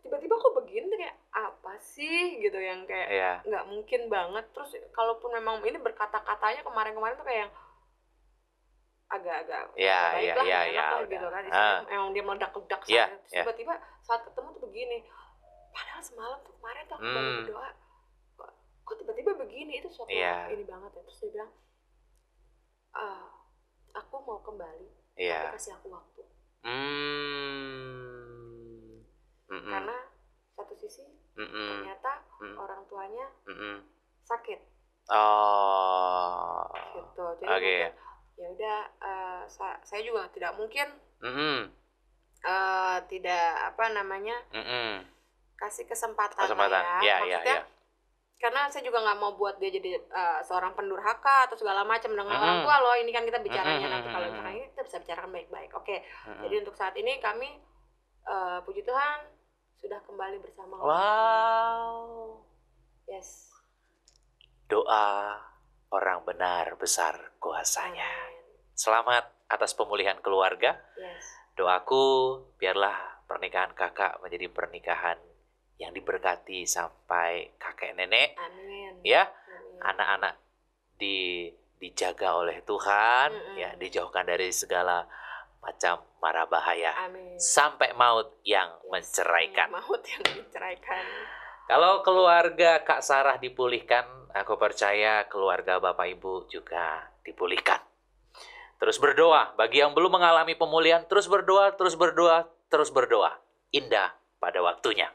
Tiba-tiba kok begini tuh kayak apa sih gitu, yang kayak nggak mungkin banget. Terus kalaupun memang ini berkata-katanya kemarin tuh kayak agak-agak enak gitu kan. Emang dia meledak-ledak tiba-tiba saat ketemu tuh begini. Padahal semalam tuh kemarin tuh aku baru berdoa, kok tiba-tiba begini. Itu suatu ini banget ya. Terus dia bilang, aku mau kembali, tapi kasih aku waktu. Karena satu sisi ternyata orang tuanya sakit. Gitu. Jadi ya udah, saya juga tidak mungkin tidak kasih kesempatan. Maksudnya karena saya juga nggak mau buat dia jadi seorang pendurhaka atau segala macam dengan orang tua loh. Ini kan kita bicaranya nanti kalau misalkan ini kita bisa bicarakan baik-baik. Oke. Jadi untuk saat ini kami puji Tuhan sudah kembali bersama. Yes. Doa orang benar besar kuasanya. Selamat atas pemulihan keluarga. Doaku biarlah pernikahan kakak menjadi pernikahan yang diberkati sampai kakek nenek. Amin. Ya, anak-anak dijaga oleh Tuhan, ya, dijauhkan dari segala macam mara bahaya. Amin. Sampai maut yang menceraikan. Maut yang menceraikan. Kalau keluarga Kak Sarah dipulihkan, aku percaya keluarga Bapak Ibu juga dipulihkan. Terus berdoa. Bagi yang belum mengalami pemulihan, terus berdoa, terus berdoa, terus berdoa. Indah pada waktunya.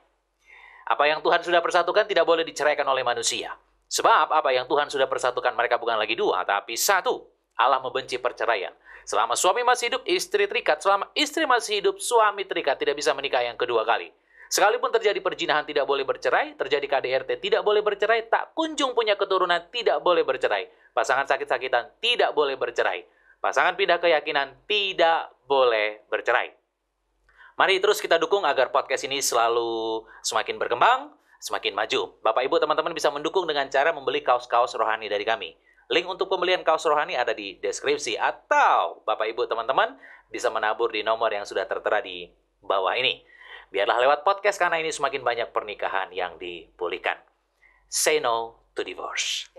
Apa yang Tuhan sudah persatukan tidak boleh diceraikan oleh manusia. Sebab apa yang Tuhan sudah persatukan mereka bukan lagi dua, tapi satu. Allah membenci perceraian. Selama suami masih hidup, istri terikat. Selama istri masih hidup, suami terikat. Tidak bisa menikah yang kedua kali. Sekalipun terjadi perzinahan tidak boleh bercerai, terjadi KDRT tidak boleh bercerai, tak kunjung punya keturunan tidak boleh bercerai. Pasangan sakit-sakitan tidak boleh bercerai. Pasangan pindah keyakinan tidak boleh bercerai. Mari terus kita dukung agar podcast ini selalu semakin berkembang, semakin maju. Bapak Ibu teman-teman bisa mendukung dengan cara membeli kaos-kaos rohani dari kami. Link untuk pembelian kaos rohani ada di deskripsi, atau Bapak Ibu teman-teman bisa menabur di nomor yang sudah tertera di bawah ini. Biarlah lewat podcast karena ini semakin banyak pernikahan yang dipulihkan. Say no to divorce.